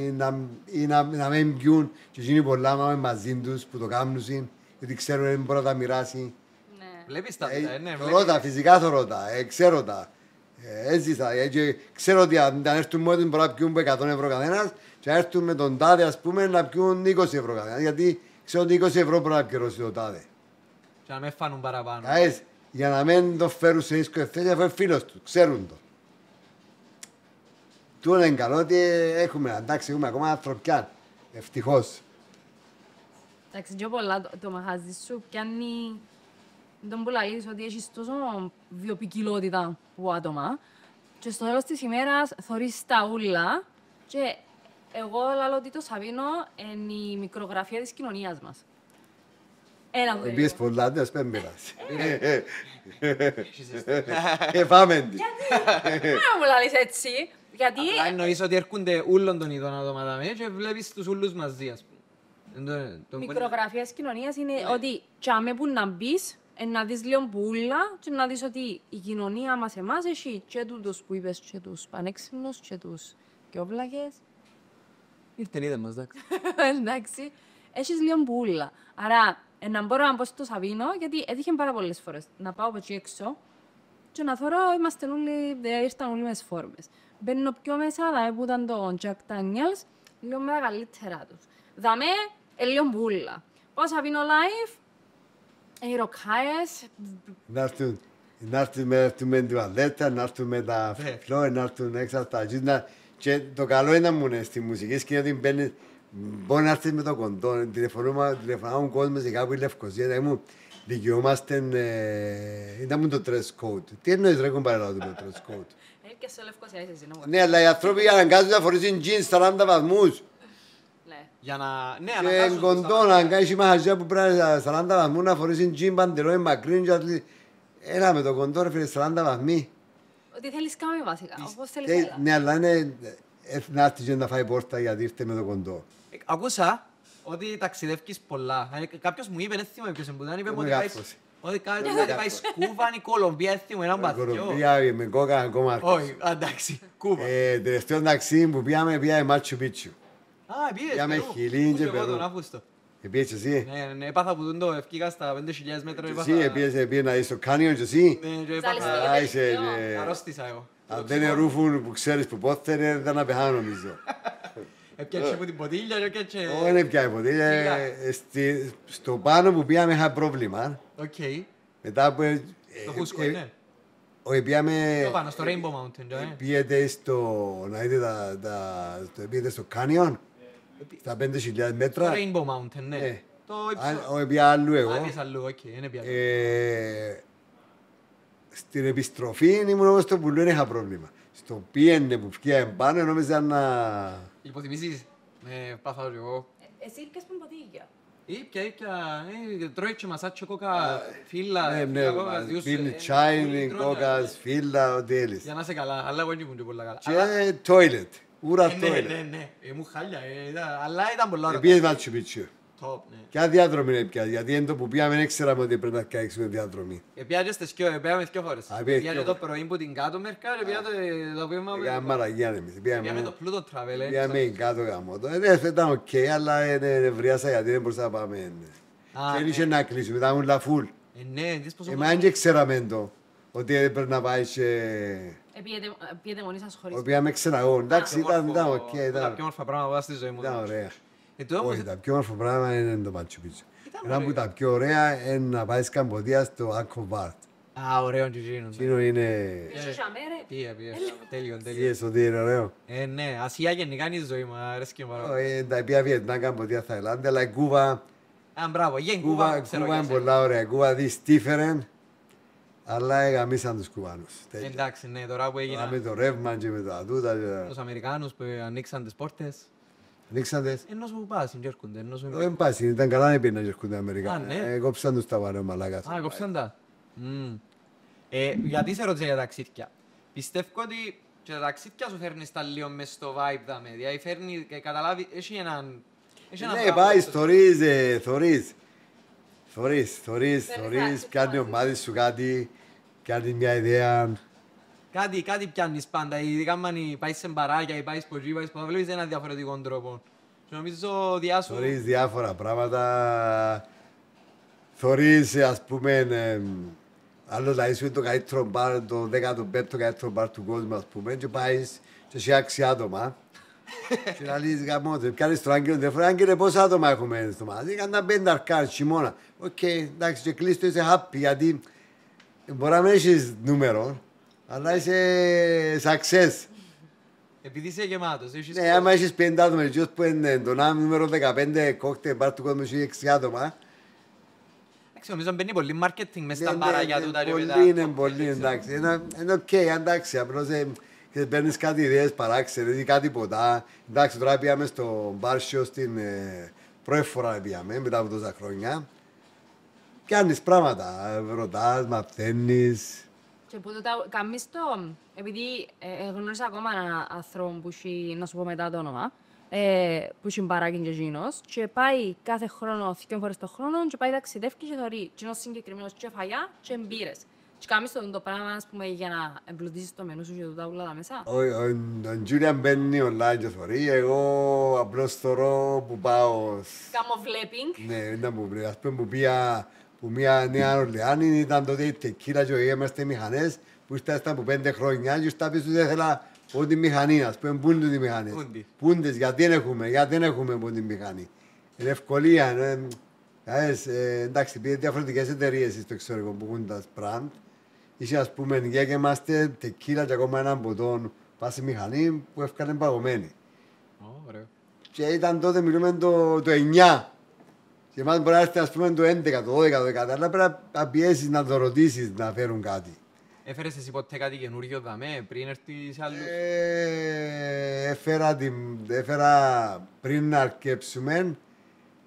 ή να μην πιούν και εκείνοι πολλά να μαζί τους που το κάνουν, γιατί ξέρουν ότι μπορεί να τα μοιράσει. Βλέπεις τα, ναι. Θωρώ φυσικά θωρώ τα, ξέρω τα. Έτσι θα, ξέρω ότι αν έρθουν μόνοι μπορεί να πιούν 100 ευρώ καθένας και αν έρθουν με τον τάδε, ας πούμε, να πιούν 20 ευρώ καθένας, γιατί ξέρω ότι 20 ευρώ μπορεί να πληρώσει το τάδε. Και να μην φάνουν παραπάνω. Για να μην το φέρουν σε ίσκο ευθένια, αφού είναι φίλος του, ξέρουν το. Του είναι καλό ότι έχουμε ακόμα ανθρωπιά, ευτυχώς. Εντάξει, και πολλά το μαγαζί σου πιάνει τον που λαλείς ότι έχεις τόσο βιοποικιλότητα από άτομα και στο τέλος της ημέρας θωρείς τα ούλα και εγώ λαλώ ότι το Σαβίνο είναι η μικρογραφία της κοινωνίας μας. Ένα που Επίσης πολλά, δεν σπέν πειράσει. Πάμε τη. Γιατί μου λαλείς έτσι, γιατί... Απλά εννοείς ότι έρχονται ούλων των ειδών άτομα και βλέπεις τους ούλους μαζί, ας πούμε. Μικρογραφία της κοινωνίας είναι ότι τσάμε που να μπεις, να δεις λίγο πουλά και να δεις ότι η κοινωνία μας εμάς έχει και τούτους που είπες και τους πανέξυπνους και τους κιόβλακες. Ήρθεν είδε μας, εντάξει. Εντάξει, έχεις λίγο πουλά. Άρα, να μπορώ να πω στο Σαβίνο, γιατί έτυχε πάρα πολλές φορές να πάω από εκεί έξω και να θωρώ, ήρθαν όλοι με τις φόρμες. Μπαίνω πιο μέσα, δηλαδή που ήταν το Jack Daniels, λίγο με τα καλύτερα τους. Δαμέ, λίγο πουλά. Πάω Σαβίνο live, οι ροκάες. Να έρθουν με την τουαλέτα, να έρθουν με τα φλό, να έρθουν έξω από τα τζίνα. Και το καλό είναι μου στη μουσική σκηνή ότι μπαίνεις, μπορεί να έρθεις με το κοντό. Τηλεφωνάμε κόσμος και κάπου η Λευκοσία, δηλαδή μου δικαιούμαστε, ήταν μου το dress code. Τι εννοείς ρε κομπαρέλα το dress code. Και σε Λευκοσία είσαι εσύ, ναι, αλλά οι άνθρωποι αναγκάζονται να φορήσουν jeans 40 βαθμούς. Για να... Ναι, και κοντό να κάνεις μαχαζιά που πρέπει 40 βαθμούς να φορήσεις jeans παντελόνι μακρύν και athlete. Έλα με το κοντό ρε φίλε 40 βαθμοί. Ότι θέλεις κάμε βασικά, όπως θέλεις έλα. Ναι, αλλά είναι να έρθεις και να φάει πόρτα γιατί ήρθε με το κοντό. Ακούσα ότι ταξιδεύκεις πολλά. Κάποιος μου είπε, δεν θυμάμαι ποιος εμπούταν, είπε ότι πάει Σκούβα, η Κολομβία, δεν θυμάμαι έναν παθιό. Κολομβία με κόκα ακόμα. Όχι, εντάξει, Κούβα. Τελευταίο ταξίδι που πήγαμε Μάτσου Πίτσου. Α, πήγες Πήγαμε Περού. Χιλήν και Ούτε εγώ Περού. τον Αύγουστο. Επίσης εσύ. Ναι, έπαθα που το ευκήκα στα 5.000 μέτρα. Εσύ πήγες να είσαι στο κάνιον και εσύ. Ναι, και Ζαλιστήκε. έπαθα... Αρρώστησα εγώ. Αν δεν είναι ρούφουν που ξέρεις που πότε είναι, δεν να πεθάνω νομίζω. Έπιαξε από την ποτήλια και έπιαξε... Όχι, δεν πια ποτέ. Στο πάνω που πήγαμε είχα πρόβλημα. Οκ. Μετά από... Το Κούσκο είναι. Όχι, πήγαμε... Το πάνω, στο Rainbow Mountain. Πήγατε στο... να δείτε πήγατε στο κάνιον. Στα 5.000 μέτρα. Το Rainbow Mountain, ναι. Το υψηλό. Όχι, πήγα αλλού εγώ. Άπιες αλλού, οκ, είναι πια. Στην επιστροφή ήμουν όμως στο πουλού, δεν είχα πρόβλημα. Στο πήγαινε που πήγαμε πάνω, νόμιζα να... Υποτιμήσεις. Ναι, πάθα εγώ. Εσύ ήρκες με ποτήγια. Τρώει και μασάτσο κόκα, φύλλα, Ναι, ναι, κόκα, διούς, πίνει τσάι, τρώνε, κόκας, φύλλα, ό,τι έλεις. Για να είσαι καλά, αλλά εγώ δεν ήμουν και πολλά καλά. Και toilet, ούρα Ναι, toilet. ναι, μου χάλια, αλλά ήταν πολλά ωραία. Επίσης Μάτσου Πίτσου. Top, ναι. Ποια διάδρομη είναι πια, γιατί είναι το που πήγαμε δεν ξέραμε ότι πρέπει να κάνουμε διάδρομη. Πήγαμε δύο χώρες. Α, πήγες Πήγαμε δυο το πρωί που την κάτω μερικά και πήγαμε το απόγευμα Πήγαμε μαλαγιά εμείς, πήγαμε το Pluto Travel. πήγαμε κάτω γάμο. Δεν ήταν οκ, αλλά νευρίασα γιατί δεν μπορούσα να πάμε. Και είχε να κλείσουμε, ήταν όλα φουλ. Ναι, δεις πόσο Εμάς δεν ξέραμε το, ότι πρέπει να πάει και... Πήγετε μόνοι σας χωρίς. Πήγαμε ξεναγώ, εντάξει ήταν οκ, τα ήταν πιο όμορφα πράγματα που είδα στη ζωή μου. ωραία. Όμως, Όχι, τα πιο όμορφα πράγματα είναι το Μάτσου Πίτσου. Ήταν Ένα από τα πιο ωραία είναι να πάει στην Καμποδία στο Angkor Wat. α, ωραίο και εκείνο. Εκείνο είναι... Είσαι σαμέρε. Πήγα, τέλειο. Είδες ότι είναι ωραίο. Ναι, Ασία γενικά είναι η ζωή μου, αρέσει και πάρα πολύ. Όχι, τα πήγα Βιετνάμ, Καμποδία, Θαϊλάνδη, αλλά η Κούβα... Μπράβο, Κούβα, ξέρω Κούβα και είναι εσύ. πολλά ωραία. Κούβα δεις different, αλλά εγαμίσαν τους Κουβάνους. Τέλεια. Εντάξει, ναι, τώρα που Τώρα έγιναν με το ρεύμα και με το ατούτα. τους Αμερικάνους που ανοίξαν τις πόρτες. Ανοίξαν Ενός που πας, και έρχονται, ενός που... δεν πάσει, ήταν καλά να πήγαιναν και έρχονται Α, Αμερικά. ναι. Κόψαν τους τα βαρέ μαλάκας. Α, κόψαν τα. Γιατί σε ρώτησα για ταξίδια. Πιστεύω ότι και τα ταξίδια σου φέρνεις τα λίγο μες στο vibe δάμε. Δηλαδή φέρνει, καταλάβει, έχει έναν... Ναι, πάει, θωρείς, πιάνει ο μάτις σου κάτι, πιάνει μια ιδέα. Κάτι πιάνεις πάντα, ειδικά αν πάει σε μπαράκια ή πάει από εκεί, πάει από βλέπεις έναν διαφορετικό τρόπο. Και νομίζω διάσου... Θωρείς διάφορα πράγματα. Θωρείς, ας πούμε, άλλο να είσαι το καλύτερο μπαρ, το 15ο καλύτερο μπαρ του κόσμου, ας πούμε, και πάεις και σε 6 άτομα. Και να λύσεις γαμώτε, πιάνεις το άγγελο τηλέφωνο, άγγελε πόσα άτομα έχουμε στο μάτι, έκανα 5 αρκάν, χειμώνα. Οκ, εντάξει, και κλείστο είσαι happy, γιατί μπορεί να μην έχεις νούμερο, αλλά είσαι success. Επειδή είσαι γεμάτος, έχεις Ναι, άμα έχεις 5 άτομα, έτσι που είναι το νούμερο 15 κόκτε, μπαρ του κόσμου, έχει 6 άτομα. Εντάξει, νομίζω μπαίνει πολύ marketing μες στα Ναι, μπαράκια ναι, του τα πολύ είναι πολύ, εντάξει. Είναι οκ, εντάξει, απλώς παίρνεις κάτι ιδέες παράξενες ή κάτι ποτά. Εντάξει, τώρα πήγαμε στο Μπάρσιο στην πρώτη φορά πήγαμε, μετά από τόσα χρόνια. Κάνεις πράγματα, ρωτάς, μαθαίνεις. Και που το κάνεις το, επειδή γνώρισα ακόμα έναν άνθρωπο που έχει, να σου πω μετά το όνομα, που έχει μπαράκι και εκείνος και πάει κάθε χρόνο, 2 φορές το χρόνο και πάει ταξιδεύει και θωρεί εκείνος συγκεκριμένος και φαγιά και μπύρες. Και κάνεις το πράγμα, ας πούμε, για να εμπλουτίσεις το μενού σου και τούτα ούλα τα μέσα. Ο Τζούλιαν μπαίνει online και θωρεί, εγώ απλώς θωρώ που πάω. Κάμω βλέπινγκ. Ναι, ήταν που πρέπει. Ας πούμε που μια Νέα Ορλεάνη ήταν τότε η τεκίλα και είμαστε μηχανές που ήρθαν από 5 χρόνια και στα πίσω δεν ήθελα από τη μηχανή, ας πούμε, πούνται τη μηχανές. Πούντες, γιατί δεν έχουμε από τη μηχανή. Είναι ευκολία, εντάξει, πήγε διαφορετικές εταιρείες στο εξωτερικό που έχουν τα brand. Είχε, ας πούμε, για και είμαστε τεκίλα και ακόμα έναν ποτόν πας στη μηχανή που έφκανε παγωμένη. Ωραίο. Και ήταν τότε, μιλούμε το 9. Και εμάς μπορεί να έρθει, ας πούμε, το 11, το 12, το 13, αλλά πρέπει να πιέσεις να το ρωτήσεις να φέρουν κάτι. Έφερες εσύ ποτέ κάτι καινούργιο δαμέ πριν έρθεις σε άλλους? Έφερα πριν να αρκέψουμε,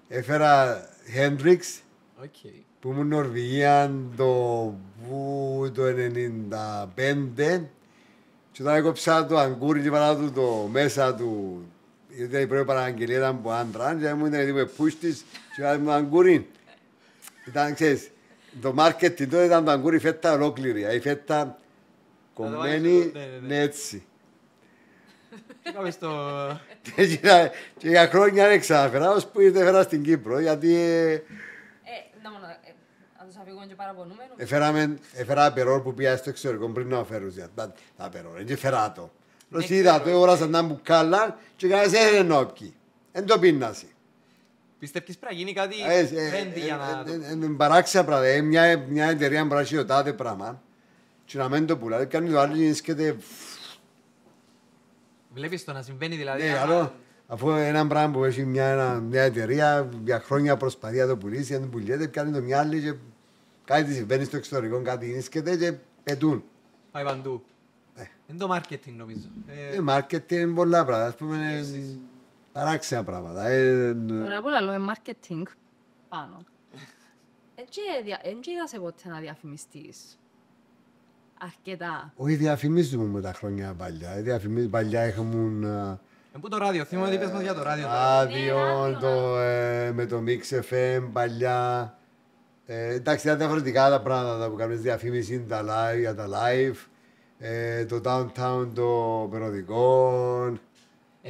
έφερα Hendrix, που ήμουν Νορβηγία το 95 και όταν έκοψα το αγκούρι και παρά του το μέσα του, γιατί η πρώτη παραγγελία ήταν από άντρα και μου ήταν τύπου πούστης και ήταν το αγκούρι. Ήταν, ξέρεις, το marketing τότε ήταν το αγκούρι φέτα ολόκληρη, η φέτα κομμένη έτσι. Και για χρόνια δεν ξαναφέρα, ως που ήρθε φέρα στην Κύπρο, γιατί Να τους αφήγουμε και παραπονούμε. έφερα περόρ που πήγα στο εξωτερικό πριν να φέρουν τα περόρ, δεν φέρα το. Προς είδα το, αγοράσαν τα μπουκάλα και κανένας έφερε νόπκι. Εν το πίνασαι. Πιστεύεις πρέπει να γίνει κάτι trendy για να... Είναι παράξια πράγματα, μια εταιρεία παράξει το τάδε πράγμα και να μην το πουλά, κάνει το άλλο και σκέται... Βλέπεις το να συμβαίνει δηλαδή... Ναι, άλλο, αφού ένα πράγμα που έχει μια εταιρεία για χρόνια προσπαθεί να το πουλήσει, αν το πουλιέται, κάνει το μια άλλη και κάτι συμβαίνει στο εξωτερικό, κάτι σκέται και πετούν. Πάει παντού. Είναι το marketing νομίζω. Marketing είναι πολλά πράγματα, ας πούμε, παράξενα πράγματα. Ωραία που λέω, marketing. πάνω. Εν και είδα σε ποτέ να διαφημιστείς. Αρκετά. Όχι, διαφημίζουμε με τα χρόνια παλιά. Παλιά είχαμε Πού το ράδιο, θυμάμαι ότι είπες μας για το ράδιο. ράδιο, ράδιο. με το Mix FM παλιά. Εντάξει, ήταν διαφορετικά τα πράγματα που κάνεις διαφήμιση για τα live. Το downtown, το περιοδικό.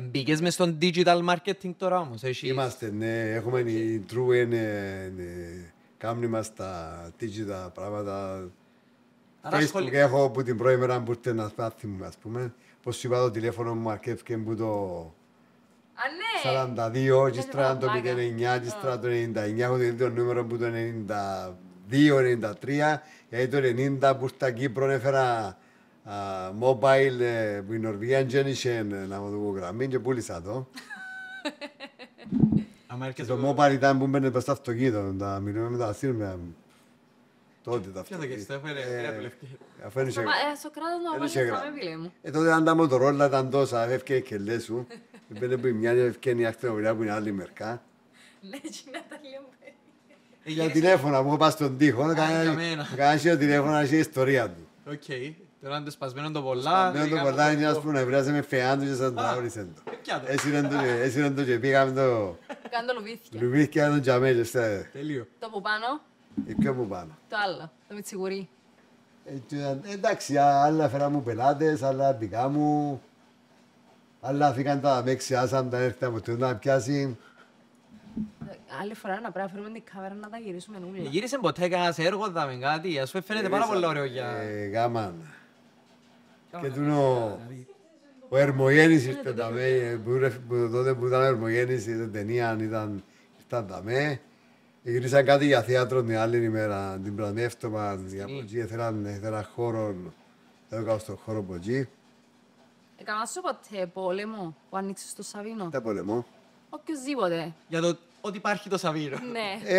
Μπήκες μες στον digital marketing τώρα όμως. Είμαστε, ναι, έχουμε η True, κάνουμε μας τα digital πράγματα. Άρα Facebook έχω που την πρώτη μέρα που ήρθε να σπάθει μου, ας πούμε. Πώς σου είπα το τηλέφωνο μου αρκεύκε που το Α, ναι! 42, και ύστερα το 09, και ύστερα το 99, έχω το νούμερο που το 92-93, γιατί το 90 που ήρθα Κύπρο έφερα mobile που η Νορβηγία γέννησε να μου το γραμμή και πούλησα το. Και το mobile ήταν που μπαίνε στο αυτοκίνητο, τα μιλούμε με τα αστήρια. Τότε τα Ποιο το κες, το έφερε δουλευτή. αυτοκίνητα. Στο κράτος να Ένωσε βάλεις γράμμα. τα φίλε μου. Τότε αν τα μοτορόλα ήταν τόσα, έφυγε και λες σου. Μπαίνε που η μια έφυγε η ακτινοβουλιά που είναι άλλη μερικά. Ναι, έτσι να τα λέω. Για τηλέφωνα που έχω πάει στον τοίχο, για μένα. κανένα το τηλέφωνο, έχει ιστορία του. Οκ. Τώρα είναι το σπασμένο το πολλά. Μένω το πολλά είναι ας πούμε να βράζει με φεάντου και σαν τραύρισεν το. Πιάτο. Έτσι το και πήγαμε το Κάνω το λουβίθηκε. λουβίθηκε τον τζαμέ και στα Τέλειο. Το που πάνω, πιο που πάνω. το άλλο. Το μιτσιγουρί. Εντάξει, άλλα φέρα μου πελάτες, άλλα δικά μου. Άλλα φύγαν τα μεξιάσαν, τα έρθα από το να πιάσει. Άλλη φορά να πρέπει να φέρουμε την κάμερα να τα γυρίσουμε όλα. Γύρισε ποτέ κανένας έργο, δάμε κάτι. Ας πούμε φαίνεται πάρα πολύ ωραίο για... Γάμαν. Και ο Ερμογέννης ήρθε τα με, τότε που ήταν ο Ερμογέννης, η ταινία ήταν τα. Γυρίσαν κάτι για θέατρο την άλλη ημέρα, την πλανεύτωμα, ήθελαν χώρο, έδωκα στον χώρο από εκεί. Έκανα σου ποτέ πόλεμο που ανοίξεις στο Σαβίνο. Τα πολεμό. Οποιοςδήποτε. Για το ότι υπάρχει το Σαββίρο. Ναι.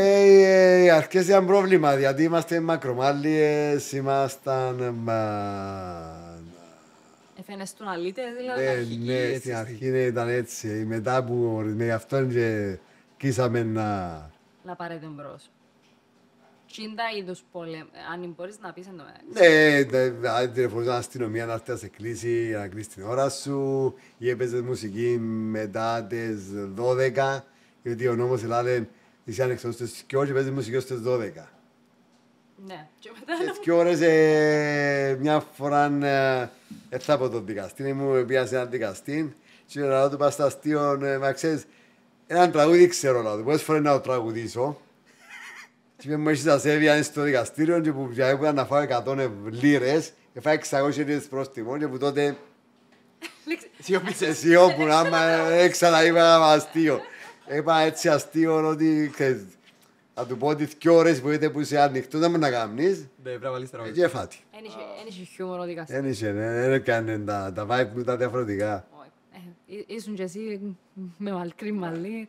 Οι αρχές ήταν πρόβλημα, γιατί είμαστε μακρομάλιες, ήμασταν... Έφερνες τον αλήτες δηλαδή. Ναι, στην αρχή ήταν έτσι. Μετά που με αυτόν και κοίσαμε να... Να πάρετε μπρος. Τσίντα είδους πόλεμο. Αν μπορείς να πεις εν τω μεταξύ. Ναι, τηλεφωνούσα την αστυνομία να έρθει να σε κλείσει, να κλείσει την ώρα σου. Ή έπαιζες μουσική μετά τις 12, γιατί ο νόμος ελάλε είσαι ανεξός στις 2 και παίζεις μουσική στις 12. Ναι. Και μετά Τις 2 ώρες μια φορά έρθα από τον δικαστή μου, πήγα σε έναν δικαστή και λέω του πας στο αστείο, μα ξέρεις, έναν τραγούδι ξέρω, λέω του, πόσες φορές να το τραγουδήσω. Και μου έρχεσαι ασέβεια στο δικαστήριο και που έπρεπε να φάω 100 λίρες και φάω 600 λίρες πρόστιμο και που τότε σιώπουν, άμα έξανα είπα αστείο. Είπα έτσι αστείο ότι θα του πω ότι 2 ώρες που είτε που είσαι ανοιχτό δεν μπορεί να κάνεις. Ναι, πρέπει να βάλεις τραγούδι. Και έφατη. Εν είχε χιούμορ ο δικαστής. Δεν είχε, δεν έκανε τα vibe που ήταν διαφορετικά. Ήσουν και εσύ με μαλκρή μαλλί.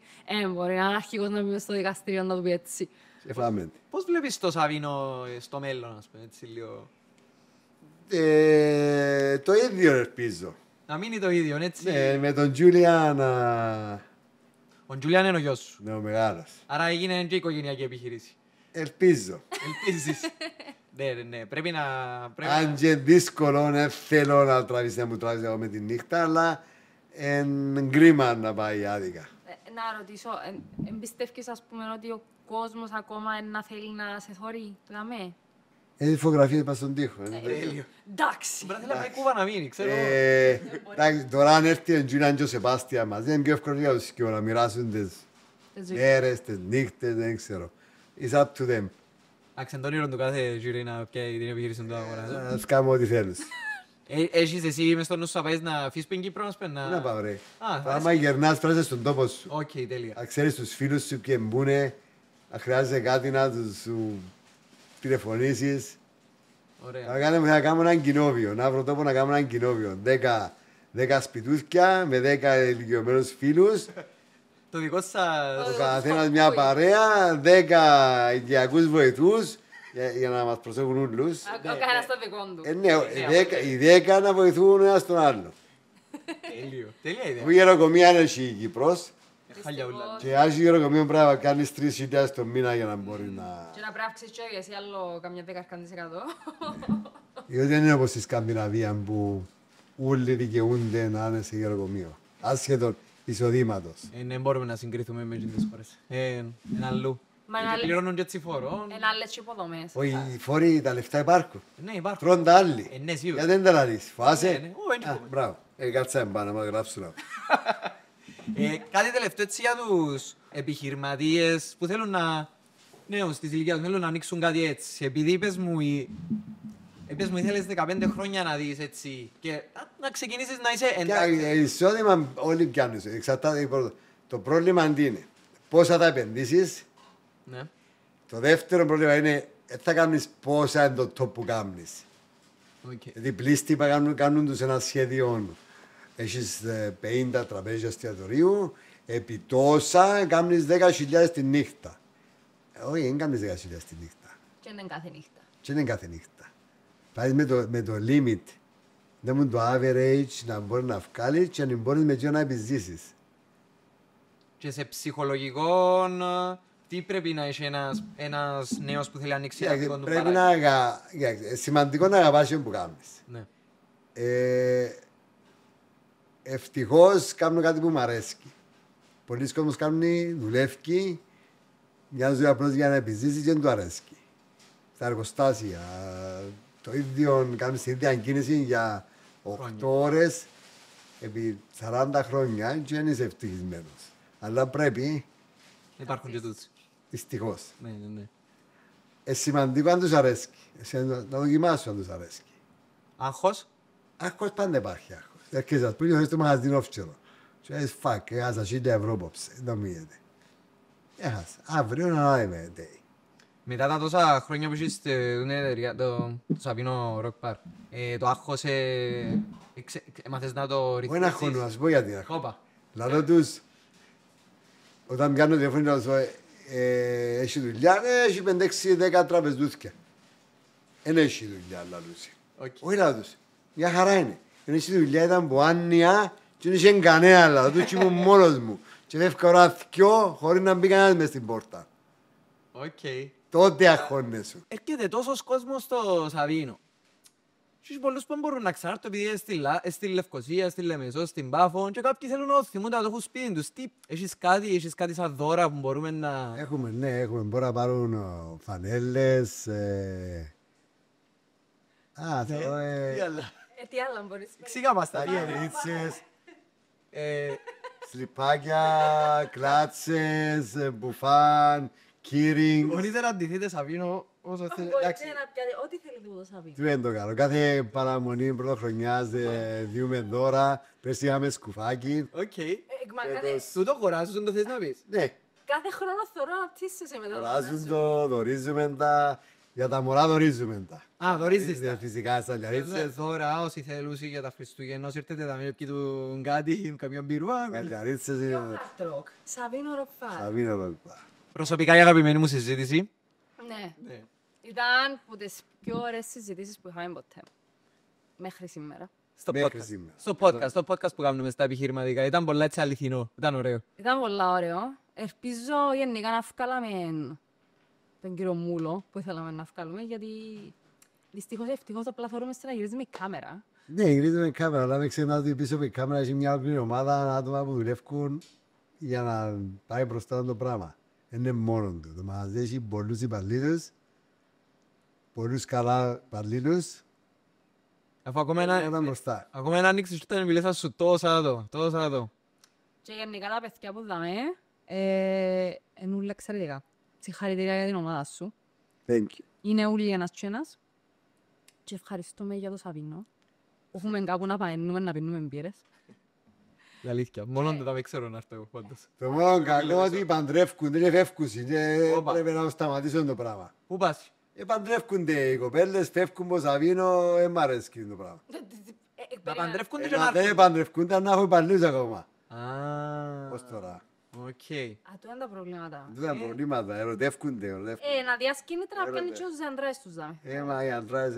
Μπορεί ένα αρχηγός να πει στο δικαστήριο να του πει έτσι. Και φάμε. Πώς βλέπεις το Σαββίνο στο μέλλον, ας πούμε, έτσι λίγο... Το ίδιο ελπίζω. Να μείνει το ίδιο, έτσι. Ναι, με τον Τζούλιαν, Ο Τζουλιάν είναι ο γιος σου. ναι, ο μεγάλος. Άρα έγινε και οικογενειακή επιχείρηση. Ελπίζω. Ελπίζεις. Ναι, πρέπει να... Αν και δύσκολο, δεν θέλω να τραβήσει, να μου τραβήσει εγώ με τη νύχτα, αλλά εν κρίμα να πάει άδικα. Να ρωτήσω, εμπιστεύκεις ας πούμε ότι ο κόσμος ακόμα να θέλει να σε θωρεί, δαμέ. Έχει φωτογραφίες πας στον τοίχο. Τέλειο. Εντάξει. Μπορεί να πάει Κούβα να μείνει, ξέρω. Εντάξει, τώρα αν έρθει ο Τζούλιαν και ο Σεπάστια μαζί, είναι πιο εύκολο για τους και να μοιράσουν τις μέρες, τις νύχτες, δεν ξέρω. It's up to them. Εντάξει, τον όνειρο του κάθε γύρι να πιάει την επιχείρηση του αγορά. Ας κάνουμε ό,τι θέλουν. Έχεις εσύ μες στο νου σου να πάεις να αφήσεις πεν Κύπρο, ας πούμε, να... Να πάω ρε. Α, Άμα γερνάς πρέπει στον τόπο σου. Οκ, τέλεια. Να ξέρεις τους φίλους σου και μπουνε, να χρειάζεται κάτι να τους σου τηλεφωνήσεις. Ωραία. Να κάνουμε έναν κοινόβιο, να βρω τόπο να κάνουμε έναν κοινόβιο. 10 σπιτούθκια με 10 ηλικιωμένους φίλους. Το δικό σας... Ο καθένας μια παρέα, 10 οικιακούς βοηθούς για να μας προσέχουν όλους. Ο καθένας το δικό του. Ναι, οι 10 να βοηθούν ένας τον άλλο. Τέλειο. Τέλεια ιδέα. Που η γεροκομεία είναι η Κύπρος. Χάλια ούλα. Και άρχισε γεροκομείο πρέπει να κάνεις 3.000 το μήνα για να μπορεί να... Και να πρέπει να αυξήσεις και εσύ άλλο καμιά 10%. Διότι δεν είναι όπως στη Σκανδιναβία που όλοι δικαιούνται να είναι σε γεροκομείο. Άσχετον εισοδήματος. Δεν μπορούμε να συγκριθούμε με τις χώρες. Είναι αλλού. Μα Γιατί πληρώνουν και έτσι φόρο. Είναι άλλες και υποδομές. Όχι, οι φόροι, τα λεφτά υπάρχουν. Ναι, υπάρχουν. Τρώνε τα άλλοι. Ναι, σίγουρα. Γιατί δεν τα λαδείς, Ναι, φοβάσαι. ναι. Ω, έτσι Α, πούμε. μπράβο. Κάτσε εμπάνω, να γράψουν. Κάτι τελευταίο έτσι για τους επιχειρηματίες που θέλουν να... νέους της ηλικίας, θέλουν να ανοίξουν κάτι έτσι. Επειδή είπες μου ήθελες 15 χρόνια να δεις έτσι και να ξεκινήσεις να είσαι εντάξει. Εισόδημα όλοι πιάνουν. Εξαρτάται το πρόβλημα τι είναι. Πόσα θα επενδύσεις. Ναι. Το δεύτερο πρόβλημα είναι θα κάνεις πόσα είναι το top που κάνεις. Οκ. Γιατί πλήστημα κάνουν τους ένα σχέδιο. Έχεις 50 τραπέζια εστιατορίου, επί τόσα κάνεις 10.000 τη νύχτα. Όχι, δεν κάνεις 10.000 τη νύχτα. Και είναι κάθε νύχτα. Και είναι κάθε νύχτα. Πάει με το limit. Δεν μου το average να μπορεί να βγάλει και να μπορεί με αυτό να επιζήσεις. Και σε ψυχολογικό, τι πρέπει να έχει ένας νέος που θέλει να ανοίξει ένα δικό του Πρέπει παράγει. σημαντικό να αγαπάς αυτό που κάνεις. Ναι. Ευτυχώς κάνω κάτι που μου αρέσει. Πολλοί κόσμος κάνουν, δουλεύει, μοιάζει απλώς για να επιζήσει και δεν του αρέσει. Στα εργοστάσια, το ίδιο, κάνεις την ίδια κίνηση για 8 ώρες επί 40 χρόνια και δεν είσαι ευτυχισμένος. Αλλά πρέπει, Υπάρχουν και τούτοι. δυστυχώς. Ναι, ναι, ναι. Σημαντικό αν τους αρέσει. Να δοκιμάσουν αν τους αρέσει. Άγχος. Άγχος πάντα υπάρχει άγχος. Έρχεσαι ας πούμε, χωρίς το μαγαζίνο όφτσελο. Και λες, φακ, έχασα 1.000 ευρώ πόψε. Δεν νομίζετε. Έχασα. Αύριο να λέμε. Μετά τα τόσα χρόνια που είσαι στην εταιρεία, το Σαβίνο Rock Park, το άγχος έμαθες να το Όχι ρυθμίσεις. να χώνω, να σου πω γιατί. Όπα. Λαλό τους, όταν πιάνω τηλεφώνη να σου πω, έχει δουλειά, έχει 5-6-10 τραπεζούθια. Δεν έχει δουλειά, λαλούσι. Οκ. Όχι λαλό τους, μια χαρά είναι. Δεν έχει δουλειά, ήταν που άνοια και δεν είχε κανένα λαλό τους και ήμουν μόνος μου. Και έφυγα ώρα 2 χωρίς να μπει κανένας μες στην πόρτα. Οκ. Τότε αγχώνεσαι. Έρχεται τόσος κόσμος στο Σαβίνο. Και έχει πολλούς που μπορούν να ξανάρθουν επειδή είναι στη Λευκοσία, στη Λεμεσό, στην Πάφο και κάποιοι θέλουν να θυμούνται να το έχουν σπίτι τους. Τι, έχεις κάτι σαν δώρα που μπορούμε να... Έχουμε, ναι, έχουμε. Μπορεί να πάρουν φανέλες. Τι άλλο μπορείς να Εξήγα μας τα. Ρίτσες, σλιπάκια, κλάτσες, μπουφάν, κύριγκ. Μπορείτε να ντυθείτε Σαβίνο όσο θέλετε. Μπορείτε Εντάξει. να πιάτε ό,τι θέλει το Σαβίνο. Τι είναι το καλό. Κάθε παραμονή πρωτοχρονιάς διούμε δώρα. Πέρσι είχαμε σκουφάκι. Οκ. Μα Τούτο χωράζουν το θες να πεις. Ναι, κάθε χρόνο θεωρώ να πτήσεσαι με το ράζουν το, δωρίζουμε τα. Για τα μωρά δωρίζουμε τα. Α, δωρίζεις τα. Φυσικά στα λιαρίτσες. Δώρα, όσοι θέλουν για τα Χριστούγεννα, όσοι έρθετε να μην πιούν κάτι, καμιά μπυρουά. Τα λιαρίτσες είναι. Hard rock. Σαβίνο Ροκφάρ. Θα μείνω εδώ. Προσωπικά η αγαπημένη μου συζήτηση. Ναι. Ναι. Ήταν από τις πιο ωραίες συζητήσεις που είχαμε ποτέ. Μέχρι σήμερα. Στο Μέχρι podcast. σήμερα. Στο podcast που κάνουμε στα επιχειρηματικά. Ήταν πολλά έτσι αληθινό. Ήταν ωραίο. Ήταν πολύ ωραίο. Ελπίζω γενικά να βγάλαμε τον κύριο Μούλο που ήθελαμε να βγάλουμε, γιατί δυστυχώς ευτυχώς απλά θεωρούμε να γυρίζουμε η κάμερα. Ναι, γυρίζουμε κάμερα, αλλά μην ξεχνάτε ότι πίσω από η κάμερα έχει μια ολόκληρη ομάδα άτομα που δουλεύουν για να πάει μπροστά το πράγμα. Δεν είναι μόνο του. Το μαγαζί έχει πολλούς υπαλλήλους, πολλούς καλά υπαλλήλους. Αφού ακόμα Ήταν μπροστά. ένα ανοίξεις όταν μιλήσα σου τόσα εδώ. Και γενικά τα παιδιά που είδαμε, είναι όλα εξαιρετικά. Συγχαρητήρια για την ομάδα σου. Thank you. Είναι όλοι ένας και ένας. Και ευχαριστούμε για το Σαβίνο. Έχουμε κάπου να πααίνουμε, να πίνουμε μπύρες. Η αλήθεια. Μόνο δεν τα ξέρω να έρθω εγώ πάντως. Το μόνο κακό ότι παντρεύκονται, είναι φεύκουσι και Όπα. πρέπει να σταματήσουν το πράγμα. Πού πας? Παντρεύκονται οι κοπέλες, φεύγουν πως Σαβίνο, δεν μ' αρέσει το πράγμα. Να παντρεύκονται και να Δεν έρθουν. παντρευκούνται, να έχω υπαλλήλους ακόμα. Α, Πώς τώρα. οκ. Α, το είναι τα προβλήματα. Δεν ήταν προβλήματα, ερωτεύκονται. Να διάς κίνητρα να πιάνει και όσους αντρές τους δάμε. Μα οι αντράς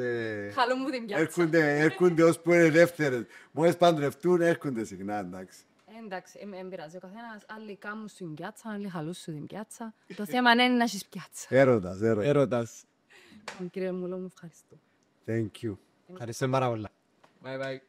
Χαλούν μου την πιάτσα. έρχονται ως που είναι ελεύθερες. Μόλις παντρευτούν έρχονται συχνά, εντάξει. Εντάξει, εν πειράζει. Ο καθένας άλλοι κάνουν στην πιάτσα, άλλοι χαλούν στην πιάτσα. Το θέμα είναι να έχεις πιάτσα. Έρωτας. Έρωτας. Κύριε Μουλό, μου ευχαριστώ. Thank you. Ευχαριστώ πάρα πολλά. Bye bye.